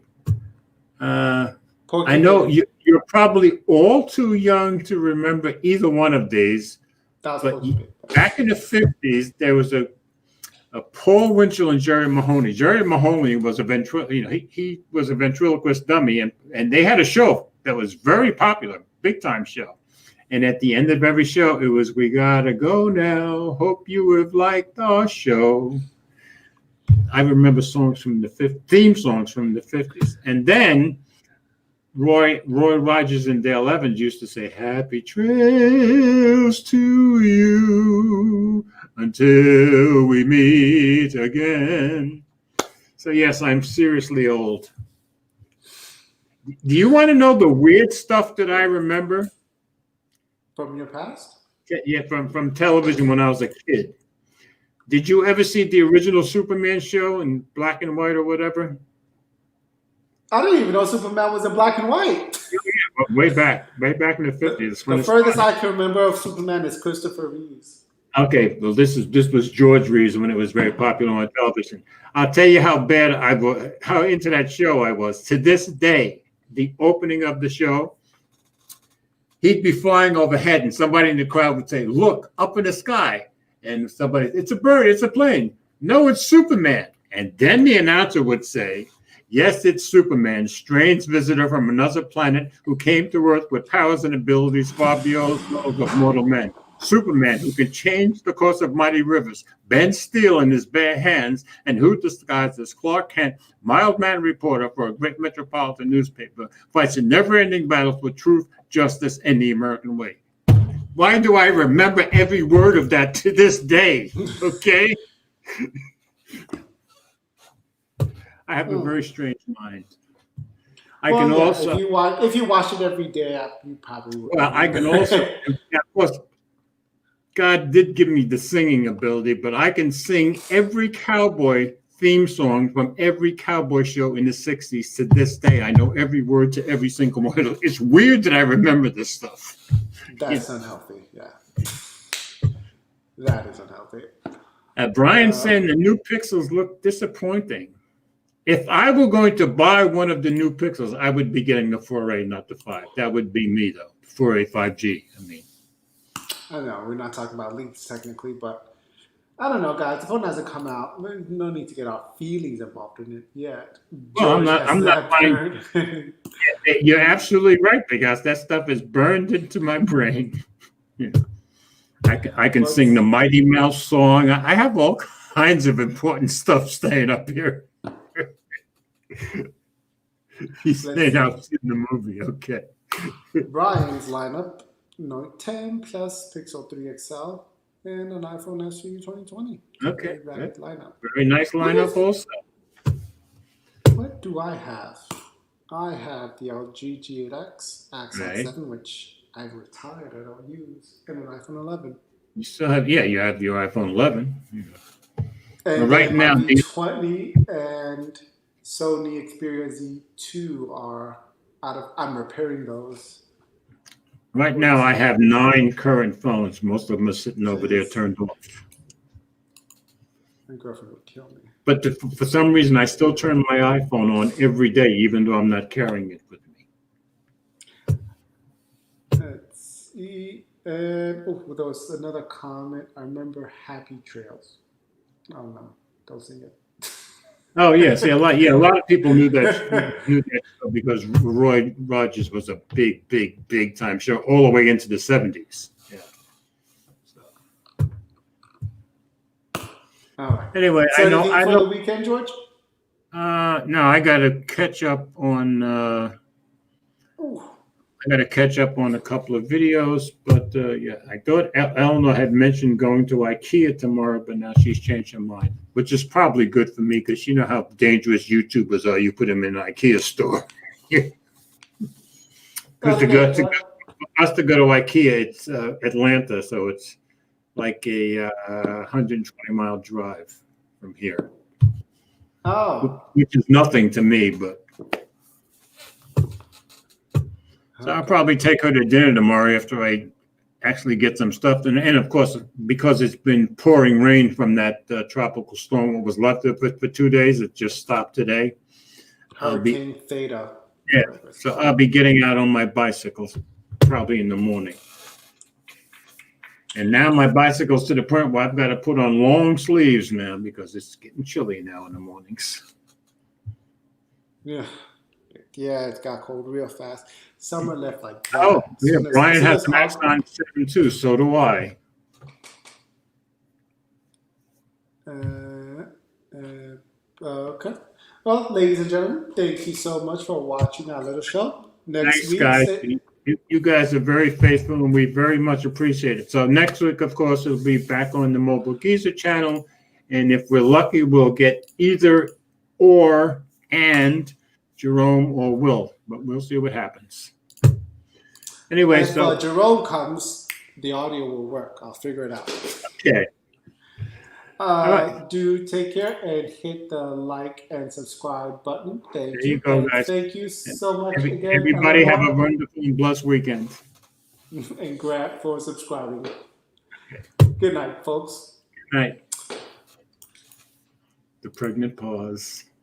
Uh, I Porky know Pig. you're probably all too young to remember either one of these, That was but Porky Pig. back in the 50s, there was a Paul Winchell and Jerry Mahoney. Jerry Mahoney was a he was a ventriloquist dummy, and they had a show that was very popular, big time show. And at the end of every show, it was "We gotta go now. Hope you have liked our show." I remember songs from the theme songs from the 50s, and then Roy Rogers and Dale Evans used to say, "Happy trails to you until we meet again." So yes, I'm seriously old. Do you want to know the weird stuff that I remember? From your past? Yeah, from television when I was a kid. Did you ever see the original Superman show in black and white or whatever? I didn't even know Superman was in black and white. Way back in the 50s when The it furthest started. I can remember of Superman is Christopher Reeves. Okay, well, this was George Reeves when it was very popular on television. I'll tell you how bad I was, how into that show I was. To this day, the opening of the show, he'd be flying overhead, and somebody in the crowd would say, "Look up in the sky," and somebody, "It's a bird, it's a plane." "No, it's Superman." And then the announcer would say, "Yes, it's Superman, strange visitor from another planet who came to Earth with powers and abilities far beyond those of mortal men. Superman, who can change the course of mighty rivers, bend steel in his bare hands, and who disguised as Clark Kent, mild-mannered reporter for a great metropolitan newspaper, fights in never-ending battles for truth, justice, and the American way." Why do I remember every word of that to this day? Okay? I have a very strange mind. I can Well, yeah, also, if you watch it every day, you probably would well, I can also, remember. of course, God did give me the singing ability, but I can sing every cowboy theme song from every cowboy show in the 60s to this day. I know every word to every single one. It's weird that I remember this stuff. That's unhealthy. Yeah, that is unhealthy. Brian saying the new Pixels look disappointing. If I were going to buy one of the new Pixels, I would be getting the 4A, not the 5. That would be me, though. 4A 5G, I mean. I know we're not talking about leaks technically, but I don't know, guys. The phone hasn't come out. There's no need to get our feelings involved in it yet. Well, George has I'm not that buying. burn. You're absolutely right, because that stuff is burned into my brain. Yeah. I can sing the Mighty Mouse song. I have all kinds of important stuff staying up here. He's staying out in the movie. Okay. Brian's lineup: Note 10 Plus, Pixel 3 XL, and an iPhone SE 2020. Okay. Very valid lineup. Very nice lineup, also. What do I have? I have the LG G8X Accent 7, which I've retired. I don't use, and an iPhone 11. You still have, you have your iPhone 11. And right now, the 20 and Sony Xperia Z2 are out of. I'm repairing those. Right now, I have 9 current phones. Most of them are sitting over there turned off. My girlfriend would kill me. But for some reason, I still turn my iPhone on every day, even though I'm not carrying it with me. Let's see. There was another comment. I remember Happy Trails. Oh no, don't sing it. Oh yeah, see a lot of people knew that show because Roy Rogers was a big time show all the way into the 70s. Yeah. So. All right. Anyway, so I know for the weekend, George. No, I got to catch up on. I got to catch up on a couple of videos, but yeah, I thought Eleanor had mentioned going to IKEA tomorrow, but now she's changed her mind, which is probably good for me because you know how dangerous YouTubers are. You put them in an IKEA store. Because Okay. us to go to IKEA, it's Atlanta, so it's like a 120-mile drive from here, Oh. which is nothing to me, but. So I'll probably take her to dinner tomorrow after I actually get some stuff. And of course, because it's been pouring rain from that tropical storm, what was left of it for 2 days, it just stopped today. Hurricane Theta. Yeah, so I'll be getting out on my bicycle probably in the morning. And now my bicycle's to the point where I've got to put on long sleeves now because it's getting chilly now in the mornings. Yeah. Yeah, it got cold real fast. Summer left like that. Oh, yeah, Brian has as Max on 7 too. So do I. Okay. Well, ladies and gentlemen, thank you so much for watching our little show. Next Thanks, week, guys. You guys are very faithful, and we very much appreciate it. So next week, of course, it'll be back on the Mobile Geezer channel, and if we're lucky, we'll get either or and Jerome or Will, but we'll see what happens. Anyway, if Jerome comes, the audio will work. I'll figure it out. Okay. Do take care and hit the like and subscribe button. Thank you. There you go, guys. Thank you so much again. Everybody have a wonderful and blessed weekend. And Grab for subscribing. Okay. Good night, folks. Good night. The pregnant pause.